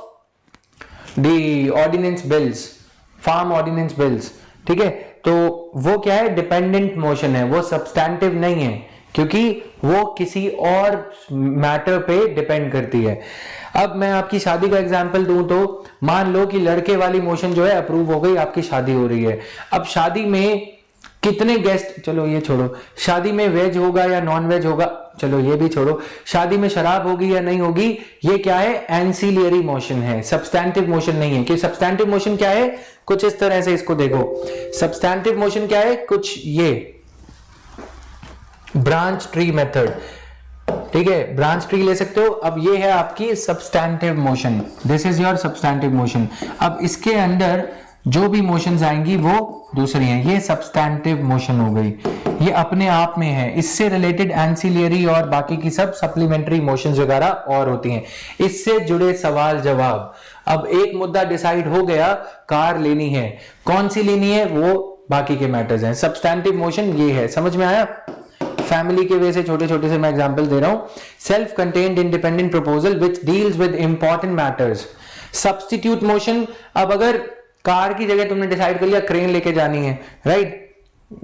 the ordinance bills, farm ordinance bills, ठीक है. तो वो क्या है? डिपेंडेंट मोशन है, वो सब्सटैंटिव नहीं है क्योंकि वो किसी और मैटर पे डिपेंड करती है. अब मैं आपकी शादी का एग्जांपल दूं तो मान लो कि लड़के वाली मोशन जो है अप्रूव हो गई, आपकी शादी हो रही है. अब शादी में कितने गेस्ट, चलो ये छोड़ो, शादी में वेज होगा या नॉन वेज होगा, चलो ये भी छोड़ो, शादी में शराब होगी या नहीं होगी, ये क्या है? एंसिलियरी मोशन है, सब्सटैंटिव मोशन नहीं है. कि सब्सटैंटिव मोशन क्या है? कुछ इस तरह से इसको देखो. सब्सटैंटिव मोशन क्या है? कुछ ये ब्रांच ट्री मेथड, ठीक है, ब्रांच ट्री ले सकते हो. अब ये है आपकी substantive motion, this is your substantive motion. अब इसके अंदर जो भी मोशंस आएंगी वो दूसरी हैं. ये सब्सटैंटिव मोशन हो गई, ये अपने आप में है. इससे रिलेटेड एंसिलियरी और बाकी की सब सप्लीमेंट्री मोशंस वगैरह और होती हैं. इससे जुड़े सवाल जवाब. अब एक मुद्दा डिसाइड हो गया, कार लेनी है, कौन सी लेनी है वो बाकी के मैटर्स हैं. सब्सटैंटिव मोशन ये है. समझ में आया? फैमिली के वे से छोटे छोटे से मैं एग्जांपल दे रहा हूं. Self contained independent proposal which deals with important matters. Substitute motion. अब अगर कार की जगह तुमने डिसाइड कर लिया क्रेन लेके जानी है, राइट,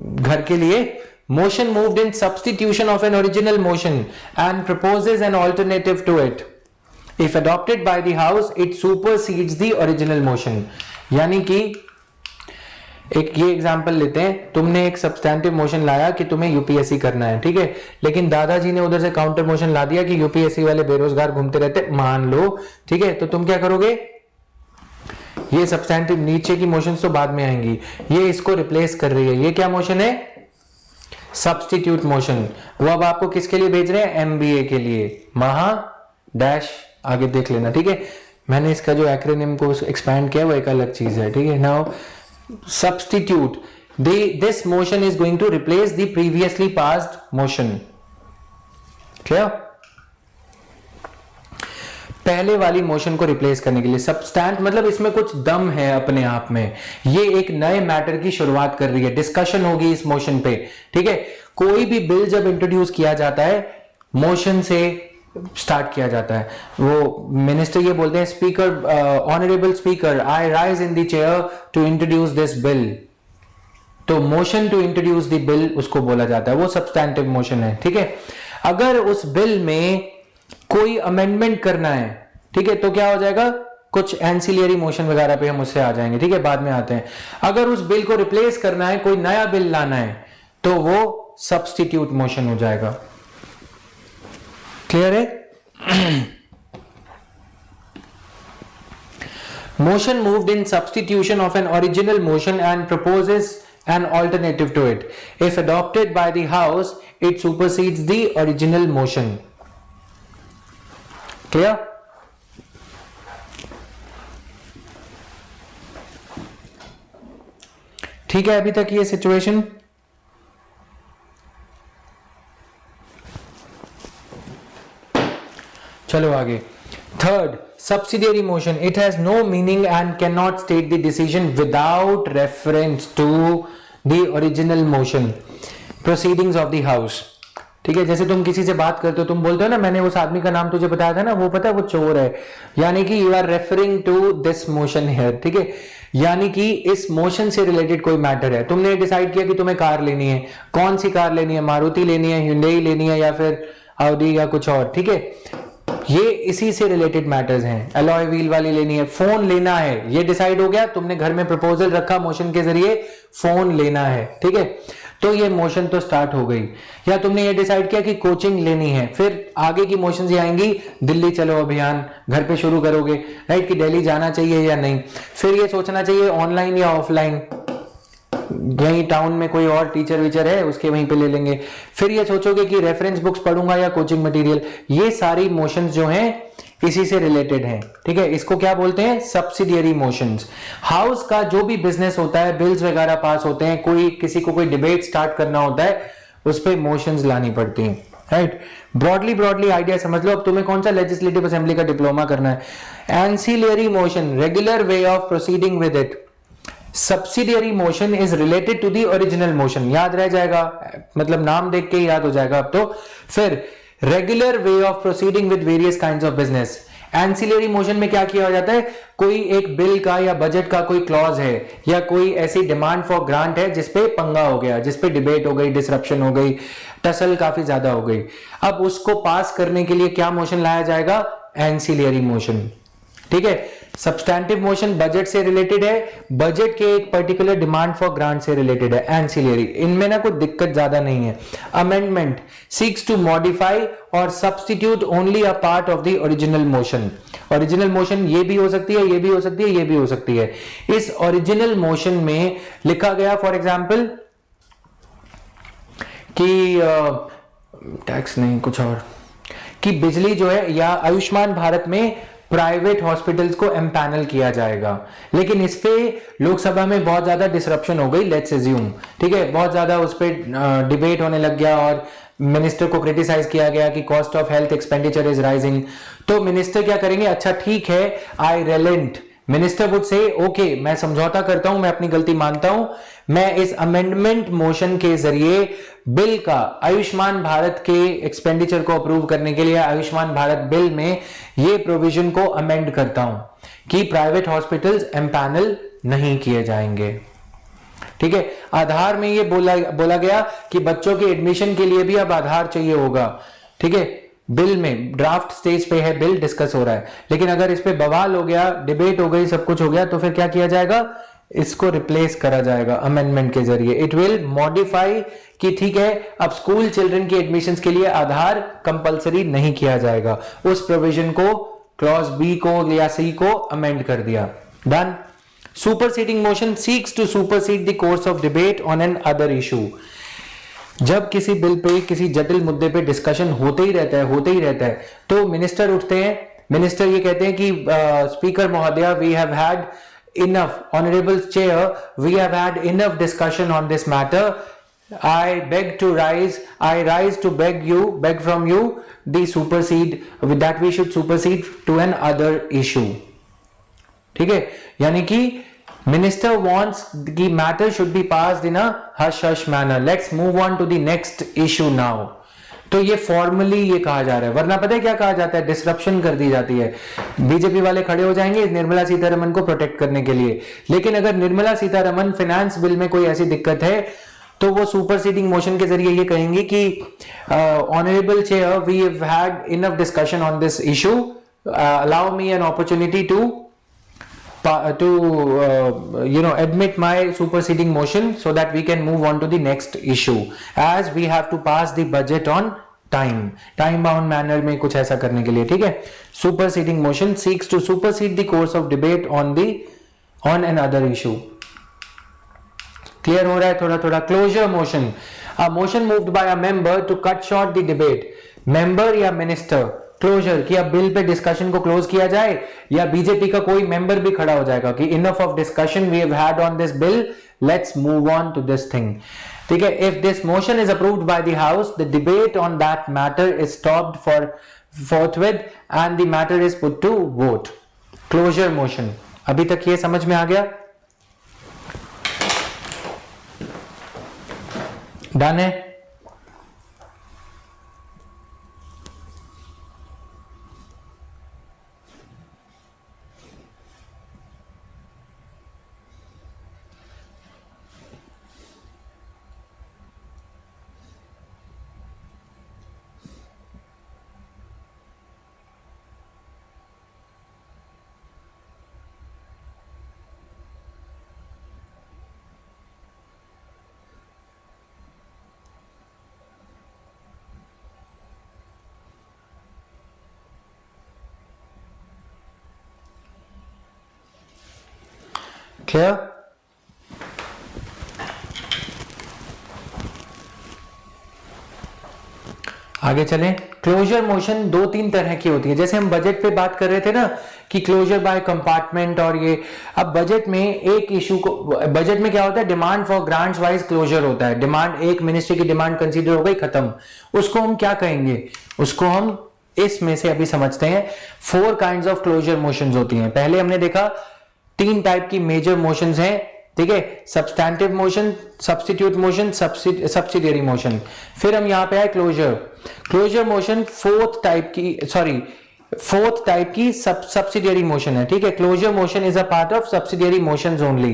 घर के लिए, motion moved in substitution of an original motion and proposes an alternative to it. If adopted by the house it supersedes the original motion. यानी कि एक ये एग्जांपल लेते हैं, तुमने एक सब्सटैंटिव मोशन लाया कि तुम्हें यूपीएससी करना है, ठीक है, लेकिन दादाजी ने उधर से काउंटर मोशन ला दिया कि यूपीएससी वाले बेरोजगार घूमते रहते, मान लो, ठीक है, तो तुम क्या करोगे? ये सब्सटैंटिव, नीचे की मोशंस तो बाद में आएंगी, ये इसको रिप्लेस कर रही है. ये क्या मोशन है? Substitute motion. वो अब आपको किसके लिए भेज रहे हैं? एमबीए के लिए. महा डैश आगे देख लेना, ठीक है. मैंने इसका जो एक्रोनिम को एक्सपैंड किया वो एक अलग चीज है, ठीक है. Now substitute, this motion is going to replace the previously passed motion. clear? पहले वाली मोशन को रिप्लेस करने के लिए सब्सटैंट मतलब इसमें कुछ दम है अपने आप में. ये एक नए मैटर की शुरुआत कर रही है, डिस्कशन होगी इस मोशन पे, ठीक है. कोई भी बिल जब इंट्रोड्यूस किया जाता है मोशन से स्टार्ट किया जाता है. वो मिनिस्टर ये बोलते हैं, speaker, honourable speaker, I rise in the chair to introduce this bill. तो motion to introduce the bill उसको बोला जाता है, वो सब्सटैंटिव मोशन है, ठीक है. अगर उस बिल में कोई अमेंडमेंट करना है, ठीक है, तो क्या हो जाएगा? कुछ एंसिलियरी मोशन वगैरह पे हम उससे आ जाएंगे, ठीक है, बाद में आते हैं. अगर उस बिल को रिप्लेस करना है, कोई नया बिल लाना है, तो वो सब्स्टिट्यूट मोशन हो जाएगा. क्लियर है? Motion moved in substitution of an original motion and proposes an alternative to it. If adopted by the house it supersedes the original motion. Clear? ठीक है अभी तक ये सिचुएशन. चलो आगे. Third, subsidiary motion. It has no meaning and cannot state the decision without reference to the original motion proceedings of the house. ठीक है, जैसे तुम किसी से बात करते हो, तुम बोलते हो ना मैंने उस आदमी का नाम तुझे बताया था ना, वो पता है वो चोर है, यानी कि you are referring to this motion here. ठीक है, यानी कि इस मोशन से रिलेटेड कोई मैटर है. तुमने डिसाइड किया कि तुम्हें कार लेनी है, कौन सी कार लेनी है, मारुति लेनी है, hyundai लेनी है या फिर ऑडी या कुछ और. ठीक है, ये इसी से रिलेटेड मैटर्स हैं. अलॉय व्हील वाली लेनी है, फोन लेना है, ये डिसाइड हो गया, तुमने घर में प्रपोजल रखा मोशन के जरिए, फोन लेना है. ठीक है, तो ये मोशन तो स्टार्ट हो गई. या तुमने ये डिसाइड किया कि कोचिंग लेनी है, फिर आगे की मोशंस ये आएंगी, दिल्ली चलो अभियान घर पे शुरू करोगे, राइट, कि दिल्ली जाना चाहिए या नहीं. फिर ये सोचना चाहिए ऑनलाइन या ऑफलाइन, यही टाउन में कोई और टीचर वीचर है उसके वहीं पे ले लेंगे. फिर ये सोचोगे कि रेफरेंस बुक्स पढ़ूंगा या कोचिंग मटेरियल. ये सारी मोशंस जो हैं इसी से रिलेटेड हैं, ठीक है। इसको क्या बोलते हैं? Subsidiary motions. हाउस का जो भी बिजनेस होता है, बिल्स वगैरह पास होते हैं, कोई किसी को कोई डिबेट स्टार्ट करना होता है, उस पर मोशंस लानी पड़ती हैं, राइट। ब्रॉडली आइडिया समझ लो। अब तुम्हें कौन सा लेजिस्लेटिव असेंबली का डिप्लोमा करना है? Ancillary motion, regular way of proceeding with it. Subsidiary motion is related to the original motion, याद रह जाएगा, मतलब नाम देख के ही याद हो जाएगा अब तो। फिर regular way of proceeding with various kinds of business. Ancillary motion में क्या किया जाता है? कोई एक बिल का या बजट का कोई क्लॉज है या कोई ऐसी डिमांड फॉर ग्रांट है जिसपे पंगा हो गया, जिसपे डिबेट हो गई, डिसरप्शन हो गई, टसल काफी ज्यादा हो गई। अब उसको पास करने के लिए क्या मोशन लाया जाएगा? एंसिलरी मोशन, ठीक है। सब्सटैंटिव मोशन बजट से रिलेटेड है, बजट के एक पर्टिकुलर डिमांड फॉर ग्रांट से रिलेटेड है, एंसिलरी। इनमें ना कोई दिक्कत ज्यादा नहीं है। अमेंडमेंट सीक्स टू मॉडिफाई और substitute only a part of the original motion. Original motion ये भी हो सकती है, ये भी हो सकती है, ये भी हो सकती है। इस ओरिजिनल मोशन में लिखा गया फॉर एग्जाम्पल कि टैक्स नहीं कुछ और, कि बिजली जो है या आयुष्मान भारत में प्राइवेट हॉस्पिटल्स को एम्पैनल किया जाएगा। लेकिन इस पे लोकसभा में बहुत ज्यादा डिसरप्शन हो गई, लेट्स अज्यूम, ठीक है, बहुत ज्यादा उस पे डिबेट होने लग गया और मिनिस्टर को क्रिटिसाइज किया गया कि cost of health expenditure is rising. तो मिनिस्टर क्या करेंगे? अच्छा ठीक है, आई रेलेंट। मिनिस्टर वुड से ओके, मैं समझौता करता हूं, मैं अपनी गलती मानता हूं, मैं इस अमेंडमेंट मोशन के जरिए बिल का, आयुष्मान भारत के एक्सपेंडिचर को अप्रूव करने के लिए आयुष्मान भारत बिल में ये प्रोविजन को अमेंड करता हूं कि प्राइवेट हॉस्पिटल्स एम्पैनल नहीं किए जाएंगे, ठीक है। आधार में ये बोला गया कि बच्चों के एडमिशन के लिए भी अब आधार चाहिए होगा, ठीक है। बिल में ड्राफ्ट स्टेज पे है, बिल डिस्कस हो रहा है, लेकिन अगर इस पे बवाल हो गया, डिबेट हो गई, सब कुछ हो गया, तो फिर क्या किया जाएगा? इसको रिप्लेस करा जाएगा अमेंडमेंट के जरिए। इट विल मॉडिफाई कि ठीक है, अब स्कूल चिल्ड्रन की एडमिशंस के लिए आधार कंपलसरी नहीं किया जाएगा। उस प्रोविजन को, क्लॉज बी को या सी को अमेंड कर दिया। Done. Superseding motion seeks to supersede the course of debate on another issue. जब किसी बिल पे, किसी जटिल मुद्दे पे डिस्कशन होते ही रहता है, तो मिनिस्टर उठते हैं। मिनिस्टर ये कहते हैं कि स्पीकर महोदया, we have had enough, honorable chair, we have had enough discussion on this matter. I rise to beg from you that we should supersede to an other issue. ठीक है, यानी कि minister wants the matter should be passed in a hush manner. Let's move on to the next issue now. तो ये फॉर्मली ये कहा जा रहा है, वरना पता है क्या कहा जाता है? डिसरप्शन कर दी जाती है। बीजेपी वाले खड़े हो जाएंगे निर्मला सीतारमन को प्रोटेक्ट करने के लिए, लेकिन अगर निर्मला सीतारमन फाइनेंस बिल में कोई ऐसी दिक्कत है तो वो सुपरसीडिंग मोशन के जरिए ये कहेंगे कि honourable chair, we have had enough discussion on this issue, allow me an opportunity to admit my superseding motion so that we can move on to the next issue, as we have to pass the budget on time bound manner में कुछ ऐसा करने के लिए, ठीक है। superseding motion seeks to supersede the course of debate on another issue. Clear हो रहा है थोड़ा? closure motion, a motion moved by a member to cut short the debate. member या minister क्लोजर कि अब बिल पे डिस्कशन को क्लोज किया जाए, या बीजेपी का कोई मेंबर भी खड़ा हो जाएगा कि enough of discussion we have had on this bill, let's move on to this thing, ठीक है। If this motion is approved by the house, the debate on that matter is stopped for forthwith and the matter is put to vote. Closure motion. अभी तक ये समझ में आ गया? डन है? क्लियर? आगे चलें। क्लोजर मोशन दो तीन तरह की होती है। जैसे हम बजट पे बात कर रहे थे ना कि क्लोजर बाय कंपार्टमेंट और ये, अब बजट में एक इशू को, बजट में क्या होता है, demand for grants wise closure होता है। डिमांड, एक मिनिस्ट्री की डिमांड कंसीडर हो गई, खत्म, उसको हम क्या कहेंगे, उसको हम इसमें से अभी समझते हैं। 4 काइंड्स ऑफ क्लोजर मोशंस होती हैं। पहले हमने देखा 3 टाइप की मेजर मोशंस हैं, ठीक है, substantive motion, substitute motion, subsidiary motion. फिर हम यहां पे आए closure. Closure motion fourth type की सब्सिडियरी मोशन है, ठीक है। Closure motion is a part of subsidiary motions only,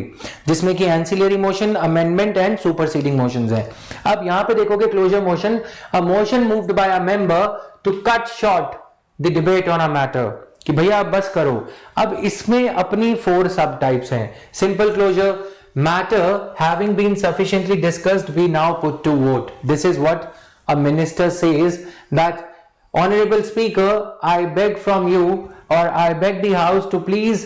जिसमें कि ancillary motion, amendment and superseding motions हैं। अब यहां पे देखोगे closure motion, a motion moved by a member to cut short the debate on a matter, कि भैया आप बस करो। अब इसमें अपनी 4 सब टाइप्स हैं। Simple closure, matter having been sufficiently discussed we now put to vote. This is what a minister says, that honorable speaker, I beg from you, or I beg the house to please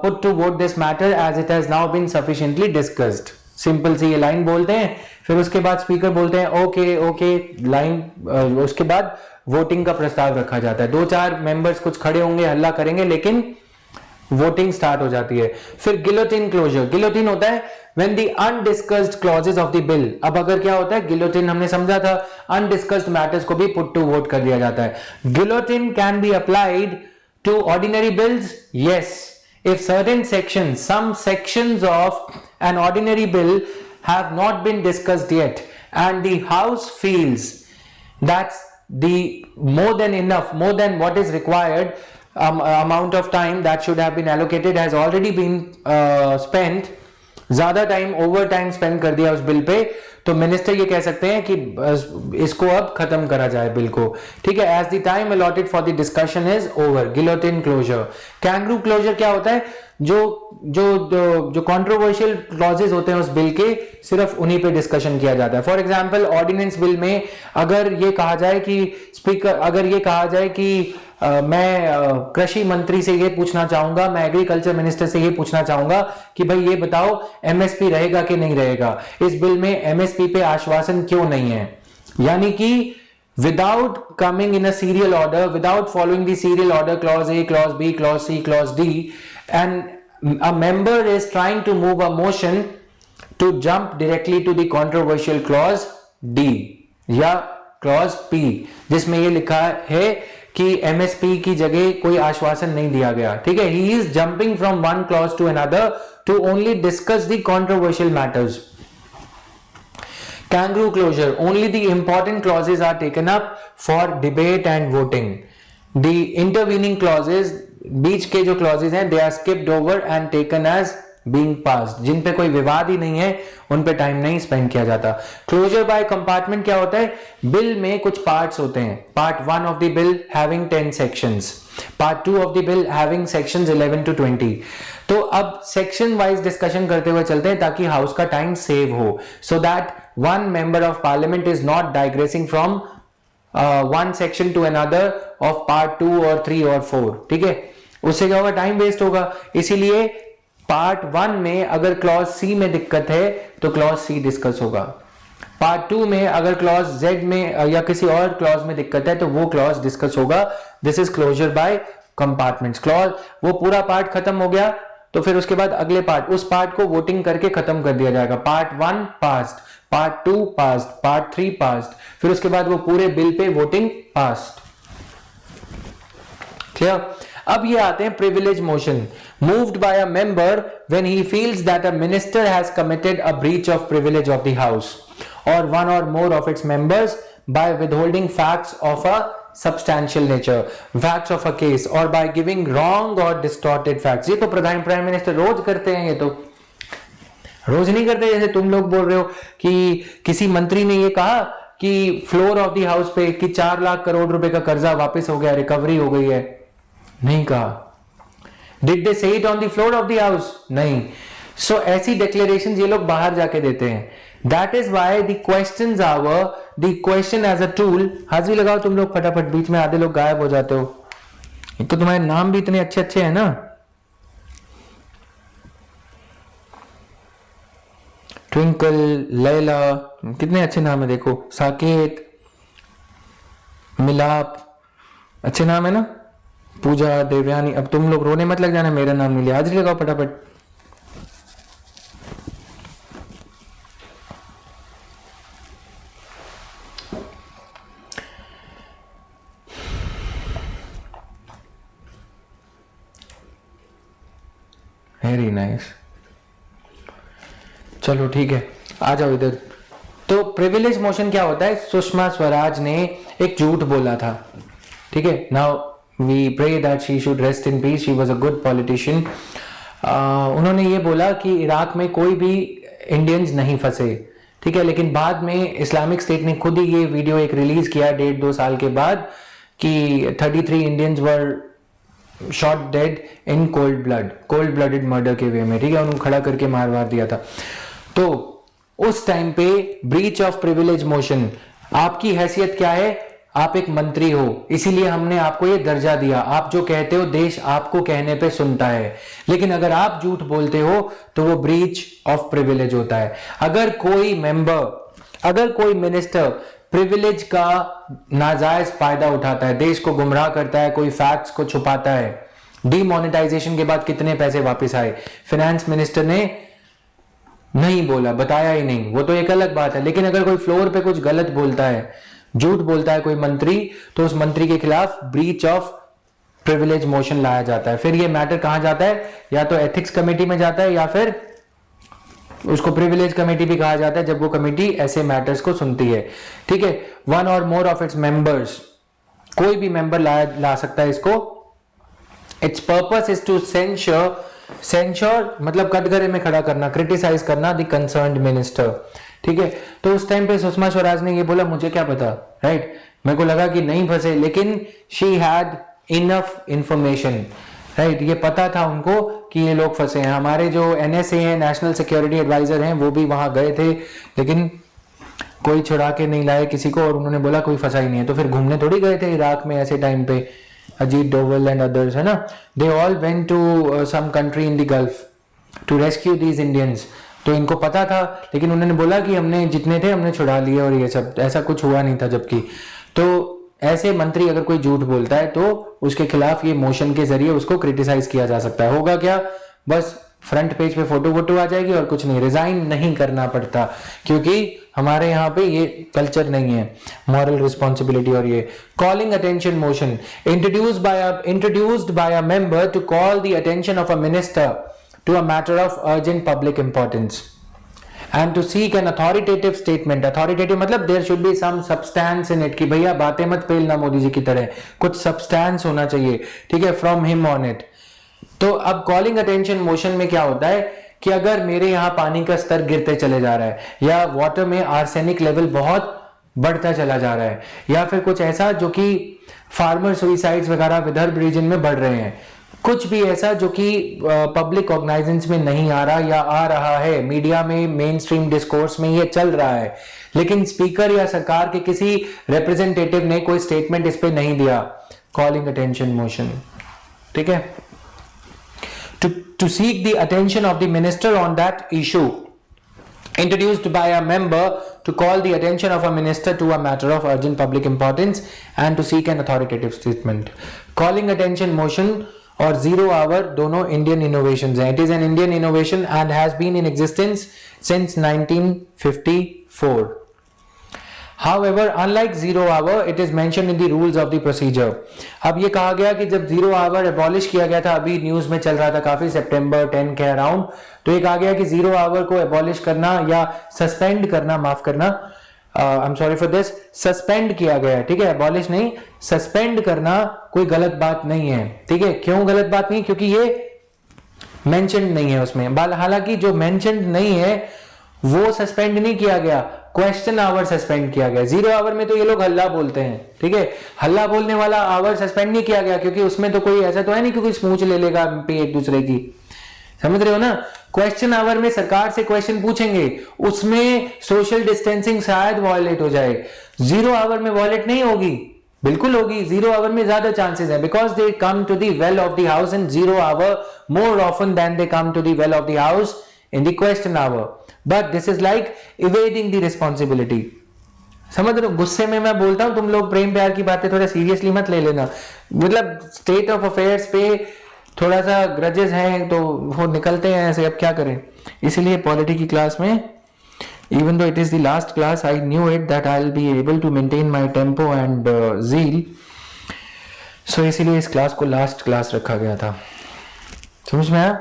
put to vote this matter as it has now been sufficiently discussed. Simple सी ये लाइन बोलते हैं, फिर उसके बाद स्पीकर बोलते हैं ओके ओके लाइन, उसके बाद वोटिंग का प्रस्ताव रखा जाता है। 2-4 मेंबर्स कुछ खड़े होंगे, हल्ला करेंगे, लेकिन वोटिंग स्टार्ट हो जाती है। फिर गिलोटिन क्लोजर, गिलोटिन होता है when the undiscussed clauses of the bill. अब अगर क्या होता है, गिलोटिन हमने समझा था, अनडिस्कस्ड मैटर्स को भी पुट टू वोट कर दिया जाता है। Guillotine can be applied to ordinary bills, yes, if certain sections, some sections of an ordinary bill have not been discussed yet and the house feels that's the more than enough, more than what is required, amount of time that should have been allocated has already been spent, ज्यादा टाइम ओवर टाइम स्पेंड कर दिया उस बिल पे, तो मिनिस्टर ये कह सकते हैं कि इसको अब खत्म करा जाए बिल को, ठीक है, as the time allotted for the discussion is over. Guillotine closure. Kangaroo closure क्या होता है, जो कंट्रोवर्शियल क्लॉजेस होते हैं उस बिल के, सिर्फ उन्हीं पे डिस्कशन किया जाता है। फॉर एग्जांपल ऑर्डिनेंस बिल में अगर ये कहा जाए कि स्पीकर, अगर ये कहा जाए कि मैं कृषि मंत्री से ये पूछना चाहूंगा, मैं एग्रीकल्चर मिनिस्टर से ये पूछना चाहूंगा कि भाई ये बताओ एमएसपी रहेगा कि नहीं रहेगा, इस बिल में एमएसपी पे आश्वासन क्यों नहीं है, यानी कि without coming in a serial order, without following the serial order, clause A, clause B, clause C, clause D, and a member is trying to move a motion to jump directly to the controversial clause D या clause P, जिसमें ये लिखा है कि एमएसपी की जगह कोई आश्वासन नहीं दिया गया, ठीक है। He is jumping from one clause to another to only discuss the controversial matters. Kangaroo closure, only the important clauses are taken up for debate and voting. The intervening clauses, बीच के जो clauses हैं, they are skipped over and taken as being passed. जिन पे कोई विवाद ही नहीं है उन पे टाइम नहीं स्पेंड किया जाता। क्लोजर बाय कंपार्टमेंट क्या होता है, बिल में कुछ पार्ट्स होते हैं, part 1 of the bill having 10 sections, part 2 of the bill having sections 11 to 20। तो अब सेक्शन वाइज डिस्कशन करते हुए चलते हैं ताकि हाउस का टाइम सेव हो, so that one member of parliament is not digressing from one section two another of part 2 और 3 और 4, ठीक है, उससे क्या होगा, टाइम वेस्ट होगा। इसीलिए पार्ट 1 में अगर क्लॉज सी में दिक्कत है तो क्लॉज सी डिस्कस होगा, पार्ट 2 में अगर क्लॉज जेड में या किसी और क्लॉज में दिक्कत है तो वो क्लॉज डिस्कस होगा। This is closure by compartments. Clause, वो पूरा पार्ट खत्म हो गया तो फिर उसके बाद अगले पार्ट, उस पार्ट को वोटिंग करके खत्म कर दिया जाएगा। Part 1 passed, part 2 passed, part 3 passed, फिर उसके बाद वो पूरे bill pay voting passed. Clear. अब ये आते हैं privilege motion, moved by a member when he feels that a minister has committed a breach of privilege of the house or one or more of its members by withholding facts of a substantial nature, facts of a case, or by giving wrong or distorted facts। ये तो प्राइम मिनिस्टर रोज करते हैं, ये तो रोज नहीं करते। जैसे तुम लोग बोल रहे हो कि किसी मंत्री ने ये कहा कि फ्लोर ऑफ द हाउस पे कि 4 लाख करोड़ रुपए का कर्जा वापस हो गया, रिकवरी हो गई है, नहीं कहा। डिड दे से it on the floor of the house? नहीं। सो ऐसी डिक्लेरेशन ये लोग बाहर जाके देते हैं। That is why the questions hour, the question as a tool, हाजिरी लगाओ तुम लोग फटाफट, बीच में आधे लोग गायब हो जाते हो। एक तो तुम्हारे नाम भी इतने अच्छे अच्छे हैं ना, ट्विंकल, लैला, कितने अच्छे नाम है देखो, साकेत, मिलाप, अच्छे नाम है ना, पूजा, देवयानी। अब तुम लोग रोने मत लग जाना, मेरा नाम नहीं लिया, हाजिरी लगाओ फटाफट। वेरी नाइस, चलो ठीक है, आ जाओ इधर। तो प्रिविलेज मोशन क्या होता है? सुषमा स्वराज ने एक झूठ बोला था, ठीक है। Now we pray that she should rest in peace, she was a good politician. उन्होंने ये बोला कि इराक में कोई भी इंडियंस नहीं फंसे, ठीक है। लेकिन बाद में इस्लामिक स्टेट ने खुद ही ये वीडियो एक रिलीज किया 1.5-2 साल के बाद कि 33 Indians were shot dead in cold blooded murder के वे में, ठीक है। उन्होंने खड़ा करके मार वार दिया था। तो उस टाइम पे ब्रीच ऑफ प्रिविलेज मोशन, आपकी हैसियत क्या है? आप एक मंत्री हो, इसीलिए हमने आपको ये दर्जा दिया। आप जो कहते हो देश आपको कहने पे सुनता है, लेकिन अगर आप झूठ बोलते हो तो वो ब्रीच ऑफ प्रिविलेज होता है। अगर कोई मिनिस्टर प्रिविलेज का नाजायज फायदा उठाता है, देश को गुमराह करता है, कोई फैक्ट्स को छुपाता है, डीमोनेटाइजेशन के बाद कितने पैसे वापस आए, फाइनेंस मिनिस्टर ने नहीं बोला, बताया ही नहीं, वो तो एक अलग बात है। लेकिन अगर कोई फ्लोर पे कुछ गलत बोलता है, झूठ बोलता है कोई मंत्री, तो उस मंत्री के खिलाफ ब्रीच ऑफ प्रिविलेज मोशन लाया जाता है। फिर ये मैटर कहां जाता है? या तो एथिक्स कमेटी में जाता है, या फिर उसको प्रिविलेज कमेटी भी कहा जाता है, जब वो कमेटी ऐसे मैटर्स को सुनती है, ठीक है। One or more of its members, कोई भी मेंबर ला सकता है इसको। Its purpose is to censure मतलब कटघरे में खड़ा करना, क्रिटिसाइज करना द कंसर्न्ड मिनिस्टर, ठीक है। तो उस टाइम पे सुषमा स्वराज ने ये बोला, मुझे क्या पता, राइट, मेरे को लगा कि नहीं फंसे, लेकिन she had enough information, right. ये पता था उनको कि ये लोग फंसे हैं। हमारे जो NSA हैं, नेशनल सिक्योरिटी एडवाइजर हैं, वो भी वहां गए थे, लेकिन कोई छुड़ा के नहीं लाए किसी को, और उन्होंने बोला कोई फंसा ही नहीं है। तो फिर घूमने थोड़ी गए थे इराक में ऐसे टाइम पे, अजीत डोवल एंड अदर्स, है ना, they all went to some country in the Gulf to rescue these Indians. तो इनको पता था, लेकिन उन्होंने बोला कि हमने जितने थे हमने छुड़ा लिए, और ये सब ऐसा कुछ हुआ नहीं था। जबकि तो ऐसे मंत्री अगर कोई झूठ बोलता है तो उसके खिलाफ ये मोशन के जरिए उसको क्रिटिसाइज किया जा सकता है। होगा क्या? बस फ्रंट पेज पे फोटो वोटो आ जाएगी और कुछ नहीं, रिजाइन नहीं करना पड़ता, क्योंकि हमारे यहाँ पे ये कल्चर नहीं है, मॉरल रिस्पॉन्सिबिलिटी। और ये calling attention motion, introduced by a member to call the attention of a minister to a matter of urgent public importance and to seek an authoritative statement। authoritative मतलब there should be some substance in it, कि भैया बातें मत पेलना मोदी जी की तरह, कुछ substance होना चाहिए, ठीक है, from him on it। तो अब कॉलिंग अटेंशन मोशन में क्या होता है कि अगर मेरे यहाँ पानी का स्तर गिरते चले जा रहा है, या वाटर में आर्सेनिक लेवल बहुत बढ़ता चला जा रहा है, या फिर कुछ ऐसा जो कि फार्मर सुइसाइड्स वगैरह विदर्भ रीजन में बढ़ रहे हैं, कुछ भी ऐसा जो कि पब्लिक ऑर्गेनाइजेशंस में नहीं आ रहा या आ रहा है, मीडिया में मेन स्ट्रीम डिस्कोर्स में ये चल रहा है, लेकिन स्पीकर या सरकार के किसी रिप्रेजेंटेटिव ने कोई स्टेटमेंट इस पे नहीं दिया, कॉलिंग अटेंशन मोशन, ठीक है। To seek the attention of the minister on that issue introduced by a member to call the attention of a minister to a matter of urgent public importance and to seek an authoritative statement। calling attention motion और zero hour दोनों इंडियन इनोवेशंस हैं। It is an Indian innovation and has been in existence since 1954। However, unlike zero hour, it is mentioned in the rules of the procedure। अब ये कहा गया कि जब जीरो आवर एबॉलिश किया गया था, अभी न्यूज में चल रहा था काफी, सितंबर 10 के अराउंड, तो ये कहा गया कि जीरो आवर को एबॉलिश करना या सस्पेंड करना, माफ करना, I am sorry for this, suspend किया गया है, ठीक है, एबॉलिश नहीं, सस्पेंड करना कोई गलत बात नहीं है, ठीक है। क्यों गलत बात नहीं? क्योंकि ये मेंशन्ड नहीं है उसमें। हालांकि जो मेंशन्ड नहीं है वो सस्पेंड नहीं किया गया, क्वेश्चन आवर सस्पेंड किया गया। जीरो आवर में तो ये लोग हल्ला बोलते हैं, ठीक है, हल्ला बोलने वाला आवर सस्पेंड नहीं किया गया, क्योंकि उसमें तो कोई ऐसा तो है नहीं कि कोई स्मूच ले लेगा एमपी एक दूसरे की, समझ रहे हो ना। क्वेश्चन आवर में सरकार से क्वेश्चन पूछेंगे, उसमें सोशल डिस्टेंसिंग शायद वॉयलेट हो जाए, जीरो आवर में वॉयलेट नहीं होगी, बिल्कुल होगी। जीरो आवर में ज्यादा चांसेस है, because they come to the well of the house in zero hour more often than they come to the well of the house in the question hour, but this is like evading the responsibility, समझ रहे हो, गुस्से में मैं बोलता हूँ, तुम लोग प्रेम प्यार की बातें थोड़ा सीरियसली मत ले लेना, मतलब स्टेट ऑफ अफेयर्स पे थोड़ा सा ग्रजेस हैं तो वो निकलते हैं ऐसे, अब क्या करें। इसलिए पॉलिटी की क्लास में, even though it is the last class, I knew it that I'll be able to maintain my tempo and zeal, so इसीलिए इस क्लास को लास्ट क्लास रखा गया था। समझ में आया?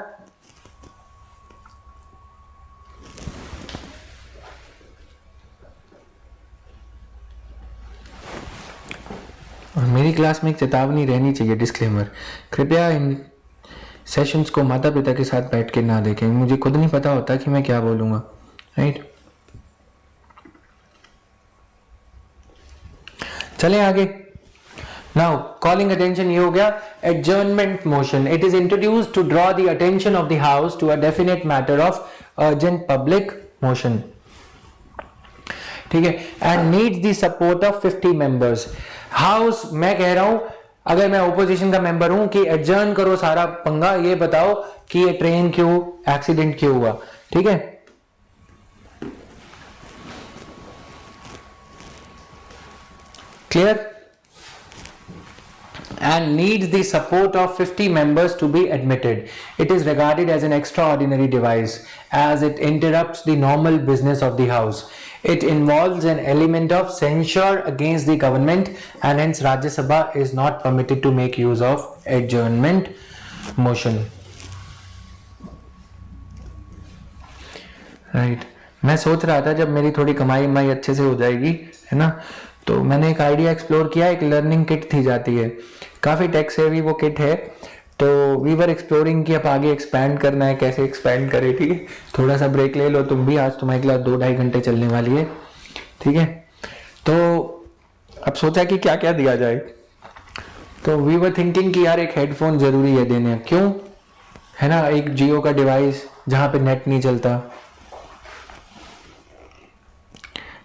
और मेरी क्लास में एक चेतावनी रहनी चाहिए, डिस्क्लेमर, कृपया इन सेशंस को माता पिता के साथ बैठ के ना देखें, मुझे खुद नहीं पता होता कि मैं क्या बोलूँगा, राइट। चलें आगे। नाउ कॉलिंग अटेंशन ये हो गया। Adjournment motion, it is introduced to draw the attention of the house to a definite matter of urgent public motion, ठीक है, and needs the support of 50 members. House, मैं कह रहा हूं, अगर मैं ओपोजिशन का मेंबर हूं कि एडजर्न करो सारा पंगा, ये बताओ कि ये ट्रेन क्यों, एक्सीडेंट क्यों हुआ, ठीक है। Clear? And needs the support of 50 members to be admitted. It is regarded as an extraordinary device as it interrupts the normal business of the house. It involves an element of censure against the government and hence Rajya Sabha is not permitted to make use of adjournment motion. Right. मैं सोच रहा था जब मेरी थोड़ी कमाई अच्छे से हो जाएगी, है ना, तो मैंने एक आइडिया एक्सप्लोर किया, एक लर्निंग किट थी जाती है, काफ़ी टेक सेवी वो किट है, तो वी वर एक्सप्लोरिंग कि अब आगे एक्सपैंड करना है, कैसे एक्सपैंड करें, ठीक है। थोड़ा सा ब्रेक ले लो तुम भी, आज तुम्हारी क्लास 2-2.5 घंटे चलने वाली है, ठीक है। तो अब सोचा कि क्या क्या दिया जाए, तो वी वर थिंकिंग कि यार एक हेडफोन ज़रूरी है देने, क्यों, है ना, एक जियो का डिवाइस जहाँ पे नेट नहीं चलता।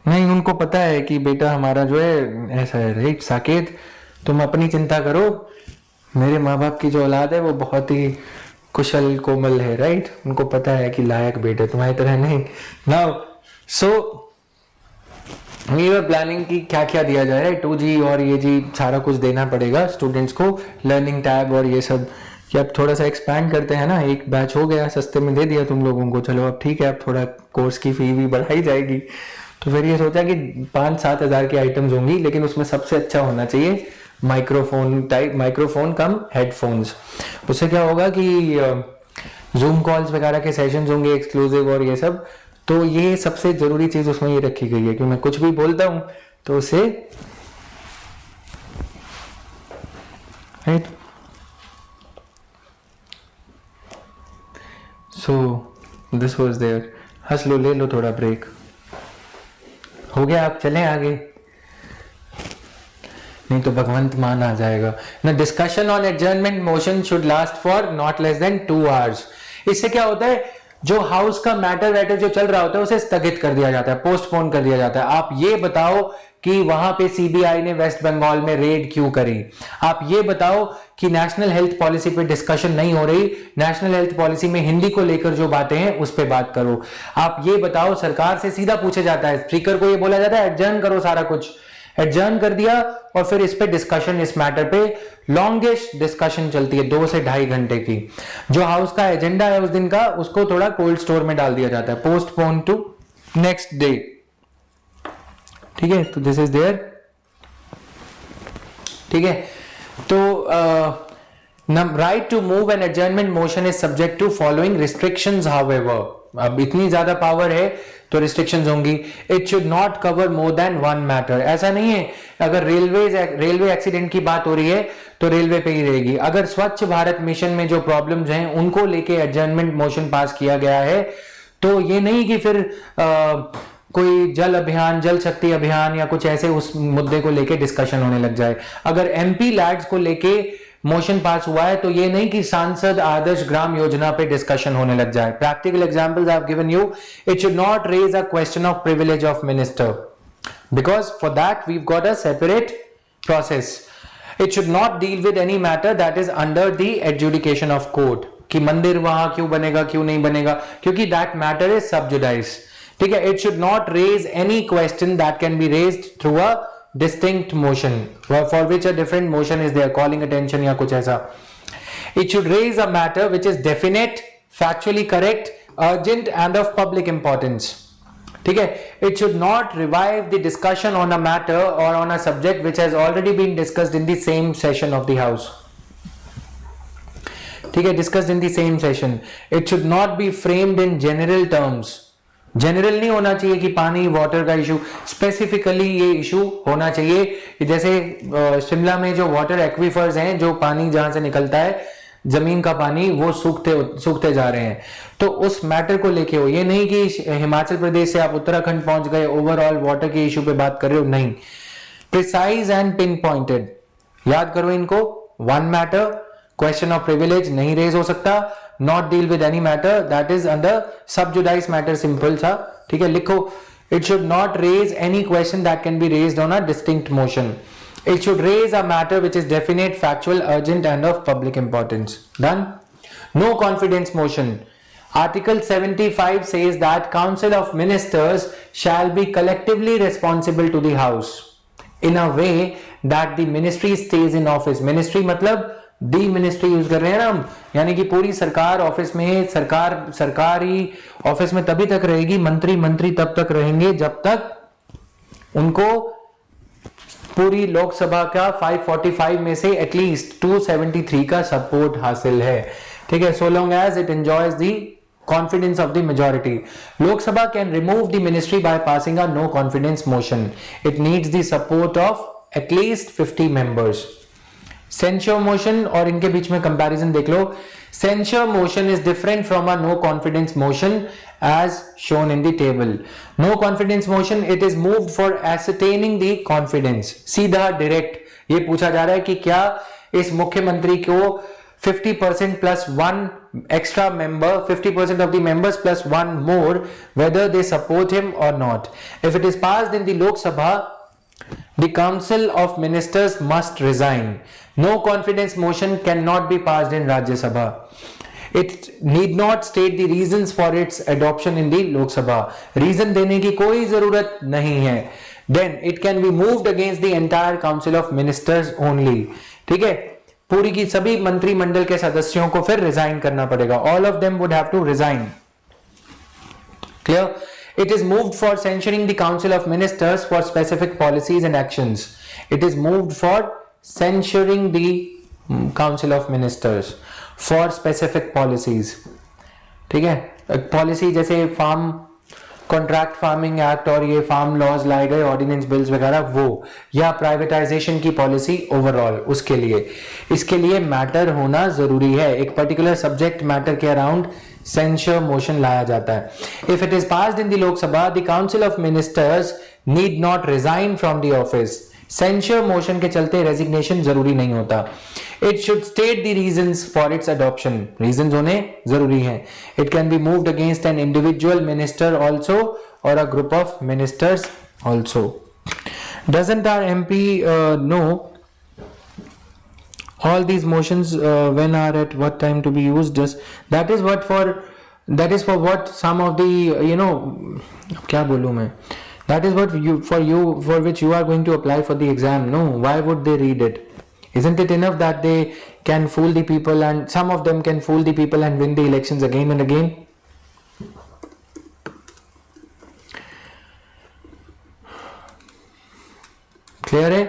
नहीं, उनको पता है कि बेटा हमारा जो है ऐसा है, राइट। साकेत, तुम अपनी चिंता करो, मेरे माँ बाप की जो औलाद है वो बहुत ही कुशल कोमल है, राइट। उनको पता है कि लायक बेटे, तुम्हारी तरह नहीं। Now so we were planning कि क्या क्या दिया जाए, राइट। 2G और ये जी सारा कुछ देना पड़ेगा स्टूडेंट्स को, लर्निंग टैब और ये सब, कि अब थोड़ा सा एक्सपैंड करते हैं ना, एक बैच हो गया, सस्ते में दे दिया तुम लोगों को, चलो अब ठीक है, अब थोड़ा कोर्स की फी भी बढ़ाई जाएगी। तो फिर ये सोचा कि 5-7 हज़ार की आइटम्स होंगी, लेकिन उसमें सबसे अच्छा होना चाहिए माइक्रोफोन टाइप, माइक्रोफोन कम हेडफोन्स। उससे क्या होगा कि जूम कॉल्स वगैरह के सेशंस होंगे एक्सक्लूसिव और ये सब, तो ये सबसे जरूरी चीज उसमें ये रखी गई है कि मैं कुछ भी बोलता हूं तो उसे, right. So this was there. हंस लो, ले लो थोड़ा ब्रेक, हो गया, आप चलें आगे, नहीं तो भगवंत मान आ जाएगा ना। Discussion on adjournment motion should last for not less than 2 hours. इससे क्या होता है, जो हाउस का मैटर वैटर जो चल रहा होता है उसे स्थगित कर दिया जाता है, पोस्टपोन कर दिया जाता है। आप ये बताओ कि वहां पे सीबीआई ने वेस्ट बंगाल में रेड क्यों करी, आप ये बताओ कि नेशनल हेल्थ पॉलिसी पे डिस्कशन नहीं हो रही, नेशनल हेल्थ पॉलिसी में हिंदी को लेकर जो बातें हैं उस पे बात करो। आप ये बताओ, सरकार से सीधा पूछा जाता है, स्पीकर को ये बोला जाता है एडजर्न करो, सारा कुछ एडजर्न कर दिया और फिर इस पे डिस्कशन, इस मैटर पे लॉन्गेस्ट डिस्कशन चलती है 2 से 2.5 घंटे की। जो हाउस का एजेंडा है उस दिन का, उसको थोड़ा कोल्ड स्टोर में डाल दिया जाता है, पोस्टपोन टू नेक्स्ट डे, ठीक है। तो दिस इज देयर, ठीक है। तो right to move an adjournment motion is subject to following restrictions, however, अब इतनी ज्यादा पावर है तो रिस्ट्रिक्शंस होंगी। It should not cover more than 1 matter, ऐसा नहीं है अगर रेलवे एक्सीडेंट की बात हो रही है तो रेलवे पे ही रहेगी। अगर स्वच्छ भारत मिशन में जो प्रॉब्लम्स हैं उनको लेके एडजर्नमेंट मोशन पास किया गया है, तो ये नहीं कि फिर कोई जल अभियान, जल शक्ति अभियान या कुछ ऐसे उस मुद्दे को लेके डिस्कशन होने लग जाए। अगर एमपी लैड्स को लेके मोशन पास हुआ है तो ये नहीं कि सांसद आदर्श ग्राम योजना पे डिस्कशन होने लग जाए। Practical examples I have given you. It should not raise a question of privilege of minister because for that we've got a separate process. It should not deal with any matter that is under the adjudication of court, कि मंदिर वहां क्यों बनेगा, क्यों नहीं बनेगा, क्योंकि that matter is sub judice, ठीक है, it should not raise any question that can be raised through a distinct motion for which a different motion is there, calling attention या कुछ ऐसा. It should raise a matter which is definite, factually correct, urgent and of public importance. ठीक है, it should not revive the discussion on a matter or on a subject which has already been discussed in the same session of the house. ठीक है, discussed in the same session. It should not be framed in general terms. General नहीं होना चाहिए कि पानी वाटर का इशू, स्पेसिफिकली ये इशू होना चाहिए कि जैसे शिमला में जो वाटर एक्वीफर्स हैं, जो पानी जहां से निकलता है जमीन का पानी, वो सूखते जा रहे हैं, तो उस मैटर को लेके हो. ये नहीं कि हिमाचल प्रदेश से आप उत्तराखंड पहुंच गए, ओवरऑल वाटर के इशू पे बात कर रहे हो, नहीं. प्रिसाइज एंड पिन पॉइंटेड, याद करो इनको. One matter, question of privilege नहीं रेज हो सकता. Not deal with any matter that is under sub judice matter, simple सा. ठीक है, लिखो. It should not raise any question that can be raised on a distinct motion. It should raise a matter which is definite, factual, urgent and of public importance. Done? No confidence motion. Article 75 says that Council of Ministers shall be collectively responsible to the House in a way that the ministry stays in office. Ministry मतलब दी मिनिस्ट्री यूज कर रहे हैं ना हम, यानी कि पूरी सरकार ऑफिस में, सरकारी ऑफिस में तभी तक रहेगी, मंत्री तब तक रहेंगे जब तक उनको पूरी लोकसभा का 545 में से एटलीस्ट 273 का सपोर्ट हासिल है. ठीक है, so long as it enjoys the confidence of the majority. Lok Sabha can remove the ministry by passing a no confidence motion. It needs the support of at least 50 members. Censure motion और इनके बीच में कंपैरिजन देख लो. Censure motion is different from a no confidence motion as shown in the table. No confidence motion, it is moved for ascertaining the confidence. सीधा डायरेक्ट ये पूछा जा रहा है कि क्या इस मुख्यमंत्री को 50% plus one extra member, 50% of the members plus one more, whether they support him or not. If it is passed in the Lok Sabha, the Council of Ministers must resign. No confidence motion cannot be passed in Rajya Sabha. It need not state the reasons for its adoption in the Lok Sabha. Reason देने की कोई जरूरत नहीं है. Then it can be moved against the entire Council of Ministers only. ठीक है, पूरी की सभी मंत्रिमंडल के सदस्यों को फिर रिजाइन करना पड़ेगा. All of them would have to resign. Clear? It is moved for censuring the Council of Ministers for specific policies and actions. It is moved for censuring the Council of Ministers for specific policies. ठीक है, पॉलिसी जैसे फार्म कॉन्ट्रैक्ट फार्मिंग एक्ट और ये फार्म लॉज लाए गए, ऑर्डिनेंस बिल्स वगैरह, वो, या प्राइवेटाइजेशन की पॉलिसी ओवरऑल, उसके लिए इसके लिए मैटर होना जरूरी है. एक पर्टिकुलर सब्जेक्ट मैटर के अराउंड सेंश्योर मोशन लाया जाता है. If it is passed in the Lok Sabha, the council of ministers need not resign from the office. Censure motion के चलते रेजिग्नेशन जरूरी नहीं होता. It should state the reasons for its adoption. Reasons होने जरूरी हैं. It can be moved against an individual minister also or a group of ministers also. Doesn't our MP know all these motions when are at what time to be used? Just that is for what some of the क्या बोलूं मैं, that is what for which you are going to apply for the exam. No, why would they read it? Isn't it enough that they can fool the people, and some of them can fool the people and win the elections again and again? Clear है?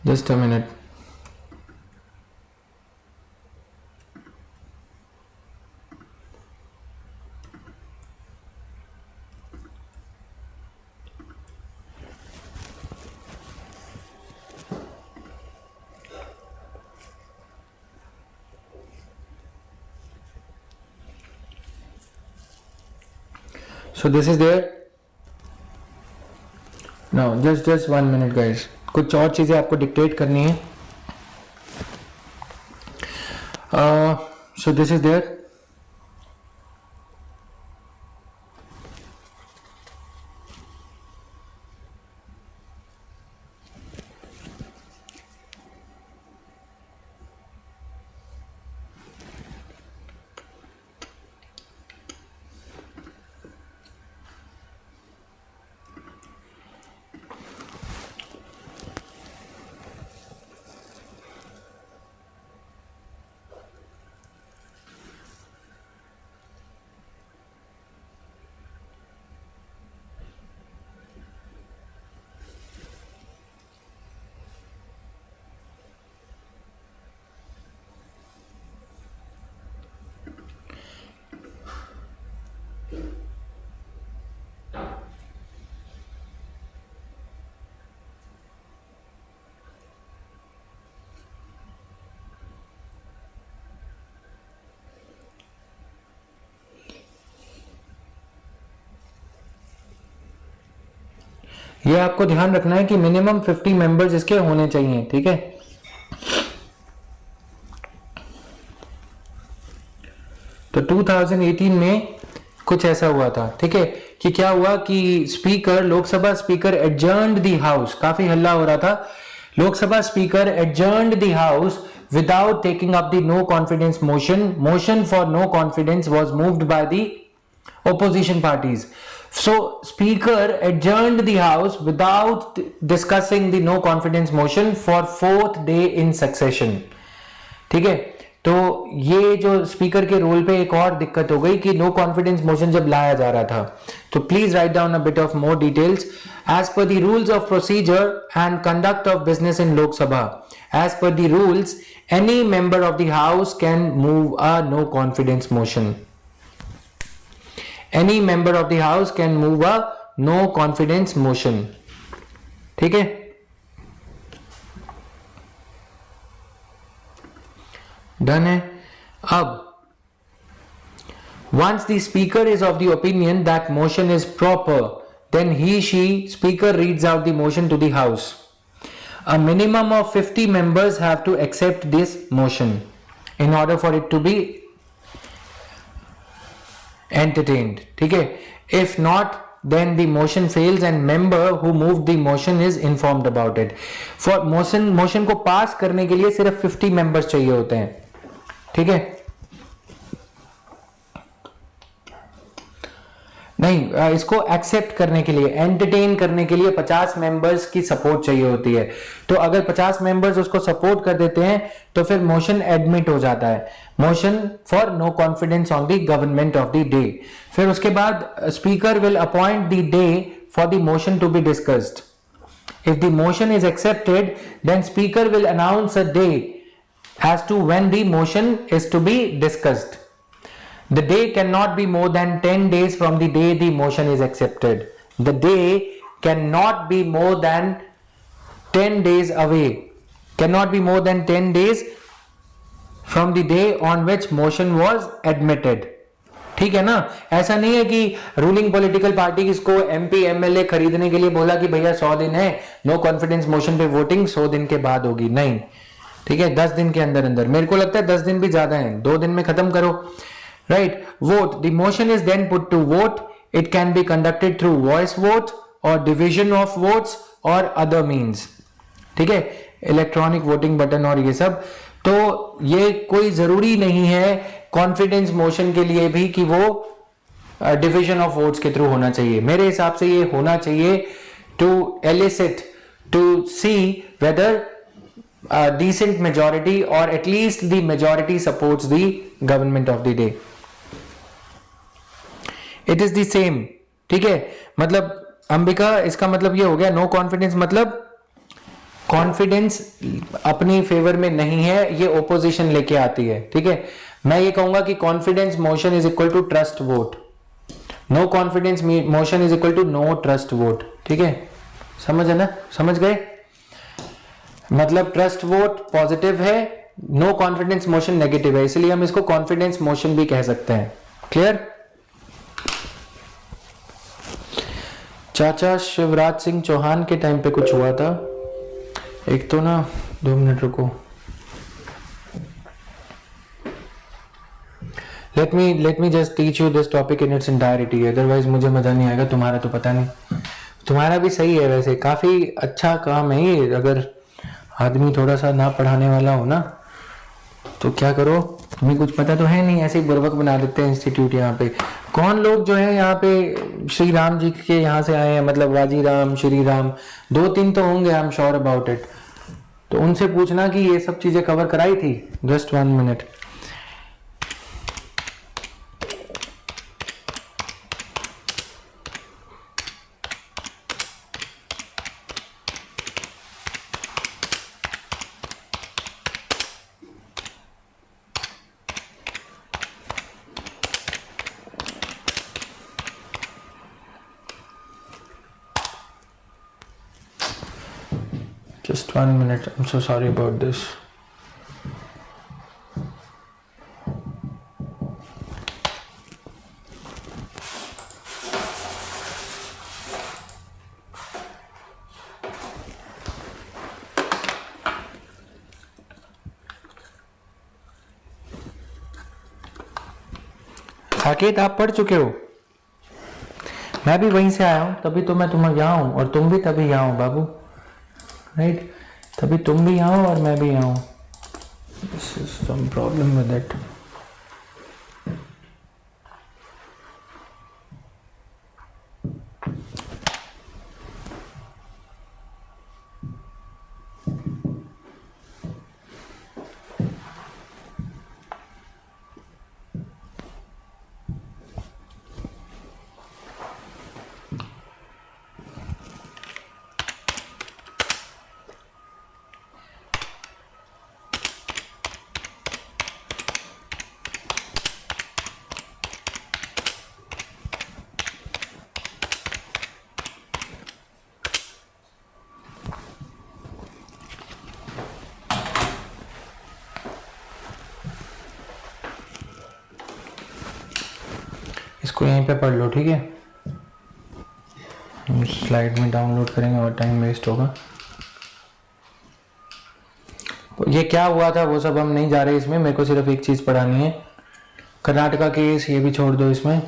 Just a minute. So this is there. Now just 1 minute guys. कुछ और चीजें आपको डिक्टेट करनी है. So this is there. ये आपको ध्यान रखना है कि मिनिमम 50 मेंबर्स इसके होने चाहिए, ठीक है। तो 2018 में कुछ ऐसा हुआ था, ठीक है, कि क्या हुआ कि speaker, Lok Sabha speaker adjourned the house, काफी हल्ला हो रहा था, Lok Sabha speaker adjourned the house without taking up the no confidence motion for no confidence was moved by the opposition parties. So speaker adjourned the house without discussing the no confidence motion for 4th day in succession, ठीक है। तो ये जो स्पीकर के रोल पे एक और दिक्कत हो गई कि नो कॉन्फिडेंस मोशन जब लाया जा रहा था, तो please write down a bit of more details. As per the rules of procedure and conduct of business in Lok Sabha, as per the rules any member of the house can move a no confidence motion. Any member of the house can move a no confidence motion, ठीक है। डन है। अब once the speaker is of the opinion that motion is proper, then she speaker reads out the motion to the house. A minimum of 50 members have to accept this motion in order for it to be entertained, ठीक है। If not, then the motion fails and member who moved the motion is informed about it. For motion को पास करने के लिए सिर्फ 50 members चाहिए होते हैं, ठीक है। नहीं, इसको एक्सेप्ट करने के लिए, एंटरटेन करने के लिए 50 मेंबर्स की सपोर्ट चाहिए होती है। तो अगर 50 मेंबर्स उसको सपोर्ट कर देते हैं तो फिर मोशन एडमिट हो जाता है, motion for no confidence on the government of the day. फिर उसके बाद speaker will appoint the day for the motion to be discussed. If the motion is accepted, then speaker will announce a day as to when the motion is to be discussed. The day cannot be more than 10 days from the day the motion is accepted. The day cannot be more than 10 days away. Cannot be more than 10 days from the day on which motion was admitted. ठीक है ना। ऐसा नहीं है कि रूलिंग पॉलिटिकल पार्टी इसको एमपी एमएलए खरीदने के लिए बोला कि भैया 100 दिन है, नो कॉन्फिडेंस मोशन पे वोटिंग 100 दिन के बाद होगी, नहीं, ठीक है, 10 दिन के अंदर अंदर। मेरे को लगता है 10 दिन भी ज्यादा है, 2 दिन में खत्म करो, right. Vote, the motion is then put to vote. It can be conducted through voice vote और डिविजन ऑफ वोट्स और अदर मीन्स, ठीक है, इलेक्ट्रॉनिक वोटिंग बटन और ये सब। तो ये कोई जरूरी नहीं है कॉन्फिडेंस मोशन के लिए भी कि वो डिविजन ऑफ वोट्स के थ्रू होना चाहिए। मेरे हिसाब से ये होना चाहिए to elicit, to see whether decent majority or at least the majority supports the government of the day. It is the same, ठीक है। मतलब अंबिका, इसका मतलब ये हो गया नो कॉन्फिडेंस, मतलब कॉन्फिडेंस अपनी फेवर में नहीं है, ये ओपोजिशन लेके आती है, ठीक है। मैं ये कहूंगा कि confidence motion is equal to trust vote, no confidence motion is equal to no trust vote, ठीक है। समझ है ना, समझ गए। मतलब ट्रस्ट वोट पॉजिटिव है, नो कॉन्फिडेंस मोशन नेगेटिव है, इसलिए हम इसको कॉन्फिडेंस मोशन भी कह सकते हैं। क्लियर। चाचा शिवराज सिंह चौहान के टाइम पे कुछ हुआ था, एक तो ना, 2 मिनट रुको, let me just teach you this topic in its entirety, otherwise मुझे मजा नहीं आएगा। तुम्हारा तो पता नहीं, तुम्हारा भी सही है वैसे, काफी अच्छा काम है ये। अगर आदमी थोड़ा सा ना पढ़ाने वाला हो ना, तो क्या करो, तुम्हें कुछ पता तो है नहीं, ऐसे ही बुर्बक बना देते हैं इंस्टीट्यूट। यहाँ पे कौन लोग जो है यहाँ पे श्री राम जी के यहाँ से आए हैं, मतलब वाजी राम, श्री राम, 2-3 तो होंगे, I am sure about it. तो उनसे पूछना कि ये सब चीजें कवर कराई थी। Just 1 minute. Just 1 minute. I'm so sorry about this. Saket आप पढ़ चुके हो? मैं भी वहीं से आया हूँ, तभी तो मैं तुम्हें यहाँ हूँ और तुम भी तभी यहाँ हो बाबू, राइट? तभी तुम भी यहाँ हो और मैं भी यहाँ हूँ. This is some problem with it. इसको यहीं पे पढ़ लो, ठीक है? हम स्लाइड में डाउनलोड करेंगे और टाइम वेस्ट होगा. ये क्या हुआ था वो सब हम नहीं जा रहे इसमें, मेरे को सिर्फ एक चीज पढ़ानी है. कर्नाटका केस ये भी छोड़ दो इसमें.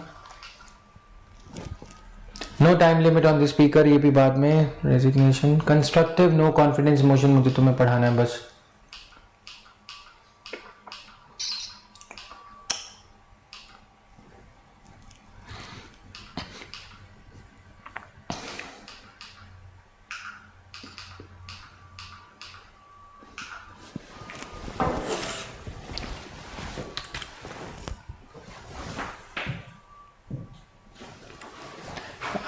No time limit on the speaker ये भी बाद में. Resignation, constructive no confidence motion मुझे तुम्हें पढ़ाना है बस.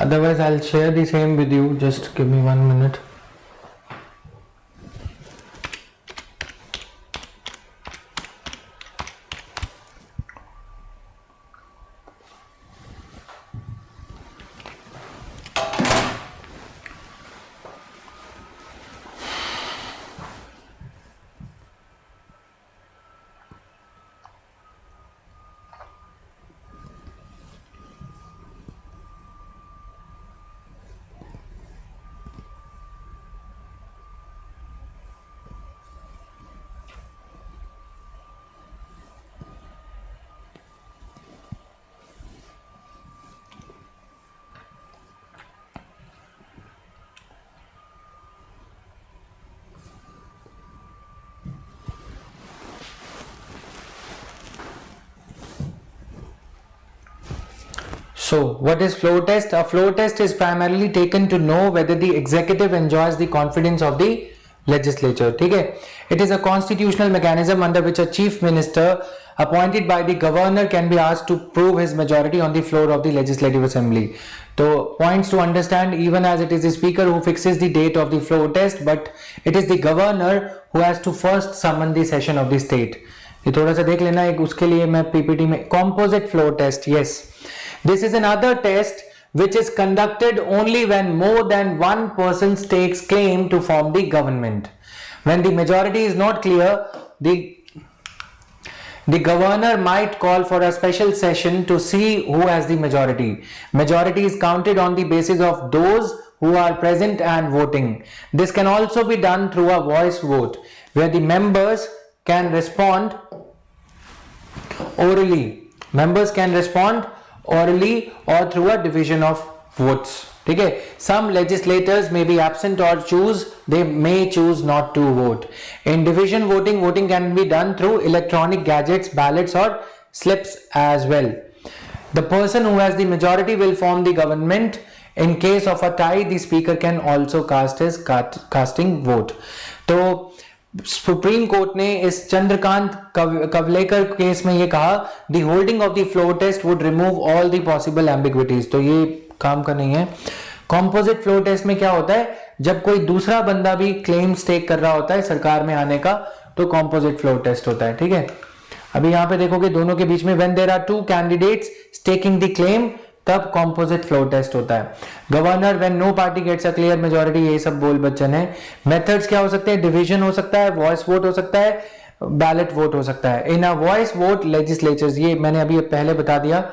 Otherwise, I'll share the same with you. Just give me 1 minute. So, what is flow test? A flow test is primarily taken to know whether the executive enjoys the confidence of the legislature. ठीक है? It is a constitutional mechanism under which a chief minister appointed by the governor can be asked to prove his majority on the floor of the legislative assembly. So, points to understand, even as it is the speaker who fixes the date of the flow test, but it is the governor who has to first summon the session of the state. ये थोड़ा सा देख लेना. एक उसके लिए मैं पीपीटी में composite flow test, yes. This is another test which is conducted only when more than one person stakes claim to form the government. When the majority is not clear, the governor might call for a special session to see who has the majority. Majority is counted on the basis of those who are present and voting. This can also be done through a voice vote where the members can respond orally. Members can respond orally or through a division of votes. ठीक है? Some legislators may be absent or they may choose not to vote. In division voting, voting can be done through electronic gadgets, ballots or slips as well. The person who has the majority will form the government. In case of a tie, the speaker can also cast his casting vote. तो सुप्रीम कोर्ट ने इस चंद्रकांत कवलेकर केस में ये कहा, the holding of the floor test would remove all the possible ambiguities. तो ये काम का नहीं है. कॉम्पोजिट फ्लो टेस्ट में क्या होता है, जब कोई दूसरा बंदा भी क्लेम स्टेक कर रहा होता है सरकार में आने का, तो कॉम्पोजिट फ्लो टेस्ट होता है. ठीक है? अभी यहाँ पे देखोगे दोनों के बीच में when there are two candidates staking the claim, तब कॉम्पोजिट फ्लो टेस्ट होता है. Governor when no party gets a clear majority, ये सब बोल बच्चन है. मेथड्स क्या हो सकते हैं, डिवीजन हो सकता है, वॉइस वोट हो सकता है, बैलेट वोट हो सकता है. इन अ वॉइस वोट लेजिस्लेचर्स, ये मैंने अभी पहले बता दिया.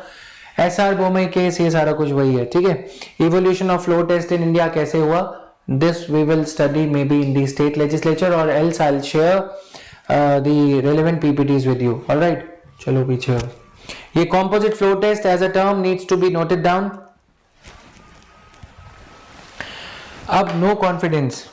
एसआर बोमई केस, ये सारा कुछ वही है. ठीक है? Evolution of floor test in India कैसे हुआ, this we will study may be in the state legislature और else I will share the relevant PPTs with you. Alright, चलो पीछे. ये composite flow test as a term needs to be noted down. अब no confidence.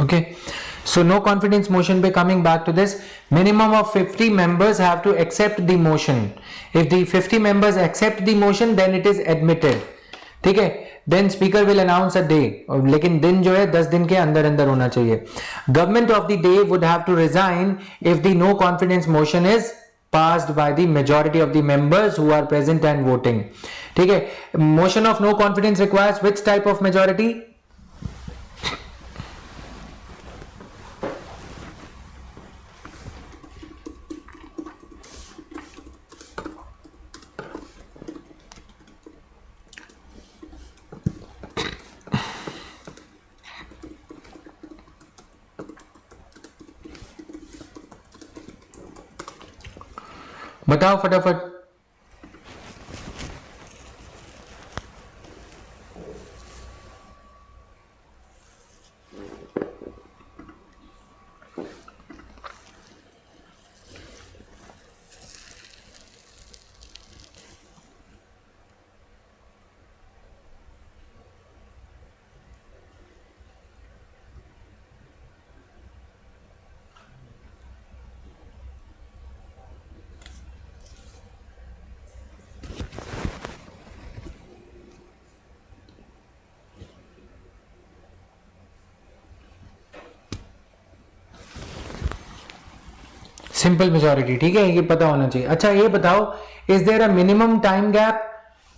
Okay, so no confidence motion पे coming back to this, minimum of 50 members have to accept the motion. If the 50 members accept the motion, then it is admitted. ठीक है, then speaker will announce a day, लेकिन दिन जो है 10 दिन के अंदर अंदर होना चाहिए. Government of the day would have to resign if the no confidence motion is passed by the majority of the members who are present and voting. ठीक है, motion of no confidence requires which type of majority? बताओ फटाफट. Simple majority. ठीक है, ये पता होना चाहिए. अच्छा ये बताओ, is there a minimum time gap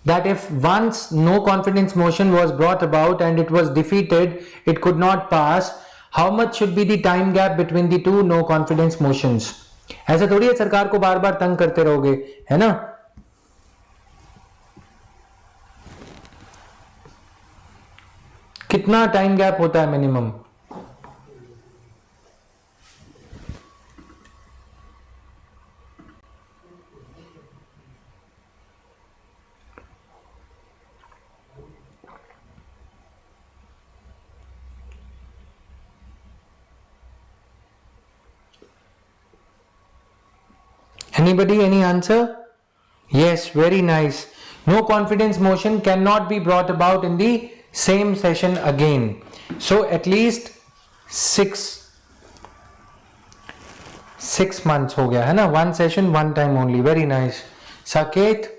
that if once no confidence motion was brought about and it was defeated, it could not pass, how much should be the time gap between the two no confidence motions? ऐसा थोड़ी है सरकार को बार बार तंग करते रहोगे, है ना. कितना टाइम गैप होता है minimum? Anybody, any answer? Yes, very nice. No confidence motion cannot be brought about in the same session again. So at least six months हो गया है ना. One session, one time only. Very nice. Saket,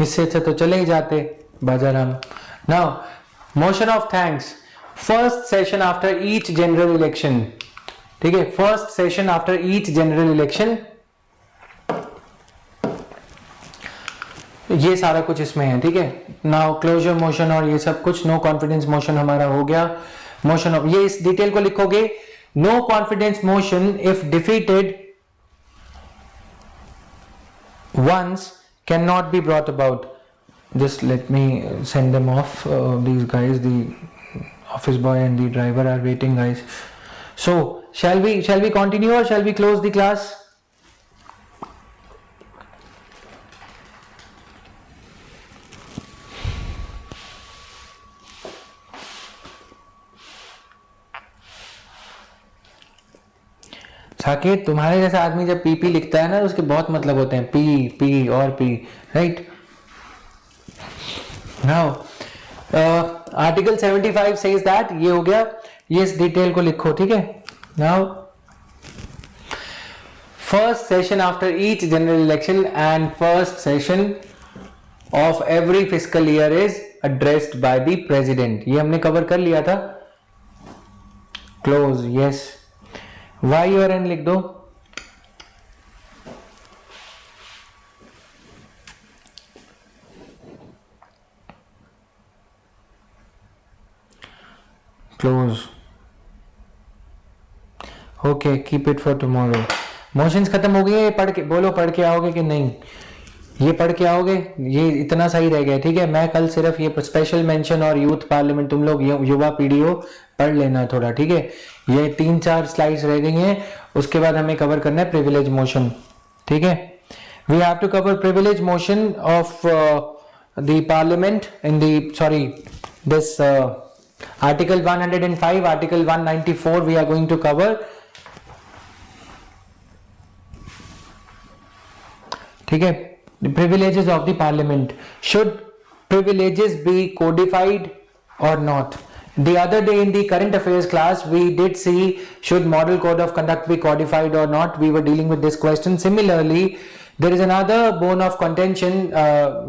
इससे अच्छा तो चले ही जाते बाजाराम. Now, motion of thanks. First session after each general election. ठीक है, first session after each general election. ये सारा कुछ इसमें है. ठीक है, नाउ क्लोजर मोशन और ये सब कुछ. नो कॉन्फिडेंस मोशन हमारा हो गया. मोशन ऑफ, ये इस डिटेल को लिखोगे. No confidence motion if defeated once can not be brought about. Just let me send them off. These guys, the office boy and the driver are waiting guys. So shall we continue or shall we close the class? Saket, तुम्हारे जैसा आदमी जब पी लिखता है ना, उसके बहुत मतलब होते हैं. पी और P, right. Now article 75 says that, ये हो गया. ये इस डिटेल को लिखो. ठीक है, now first session after each general election and first session of every fiscal year is addressed by the president. ये हमने कवर कर लिया था. क्लोज. यस, वाई और एन लिख दो. Close. Okay, keep it for tomorrow. Motions खत्म हो गए. पढ़ के बोलो, पढ़ के आओगे कि नहीं? ये पढ़ के आओगे, ये इतना सही रह गया. ठीक है, मैं कल सिर्फ ये स्पेशल मेंशन और यूथ पार्लियामेंट, तुम लोग युवा पीडीओ पढ़ लेना थोड़ा. ठीक है, ये 3-4 स्लाइड्स रह गई हैं. उसके बाद हमें कवर करना है प्रिविलेज मोशन. ठीक है, we have to cover privilege motion of the parliament in the, sorry, this article 105, article 194 we are going to cover. Okay, the privileges of the parliament. Should privileges be codified or not? The other day in the current affairs class, we did see should model code of conduct be codified or not. We were dealing with this question. Similarly, there is another bone of contention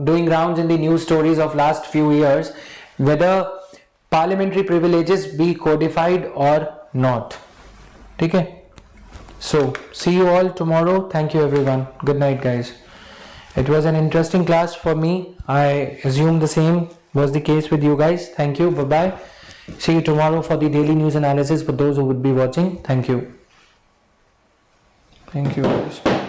doing rounds in the news stories of last few years, whether parliamentary privileges be codified or not. Okay. So see you all tomorrow. Thank you everyone. Good night guys. It was an interesting class for me. I assume the same was the case with you guys. Thank you. Bye bye. See you tomorrow for the daily news analysis for those who would be watching. Thank you. Thank you guys.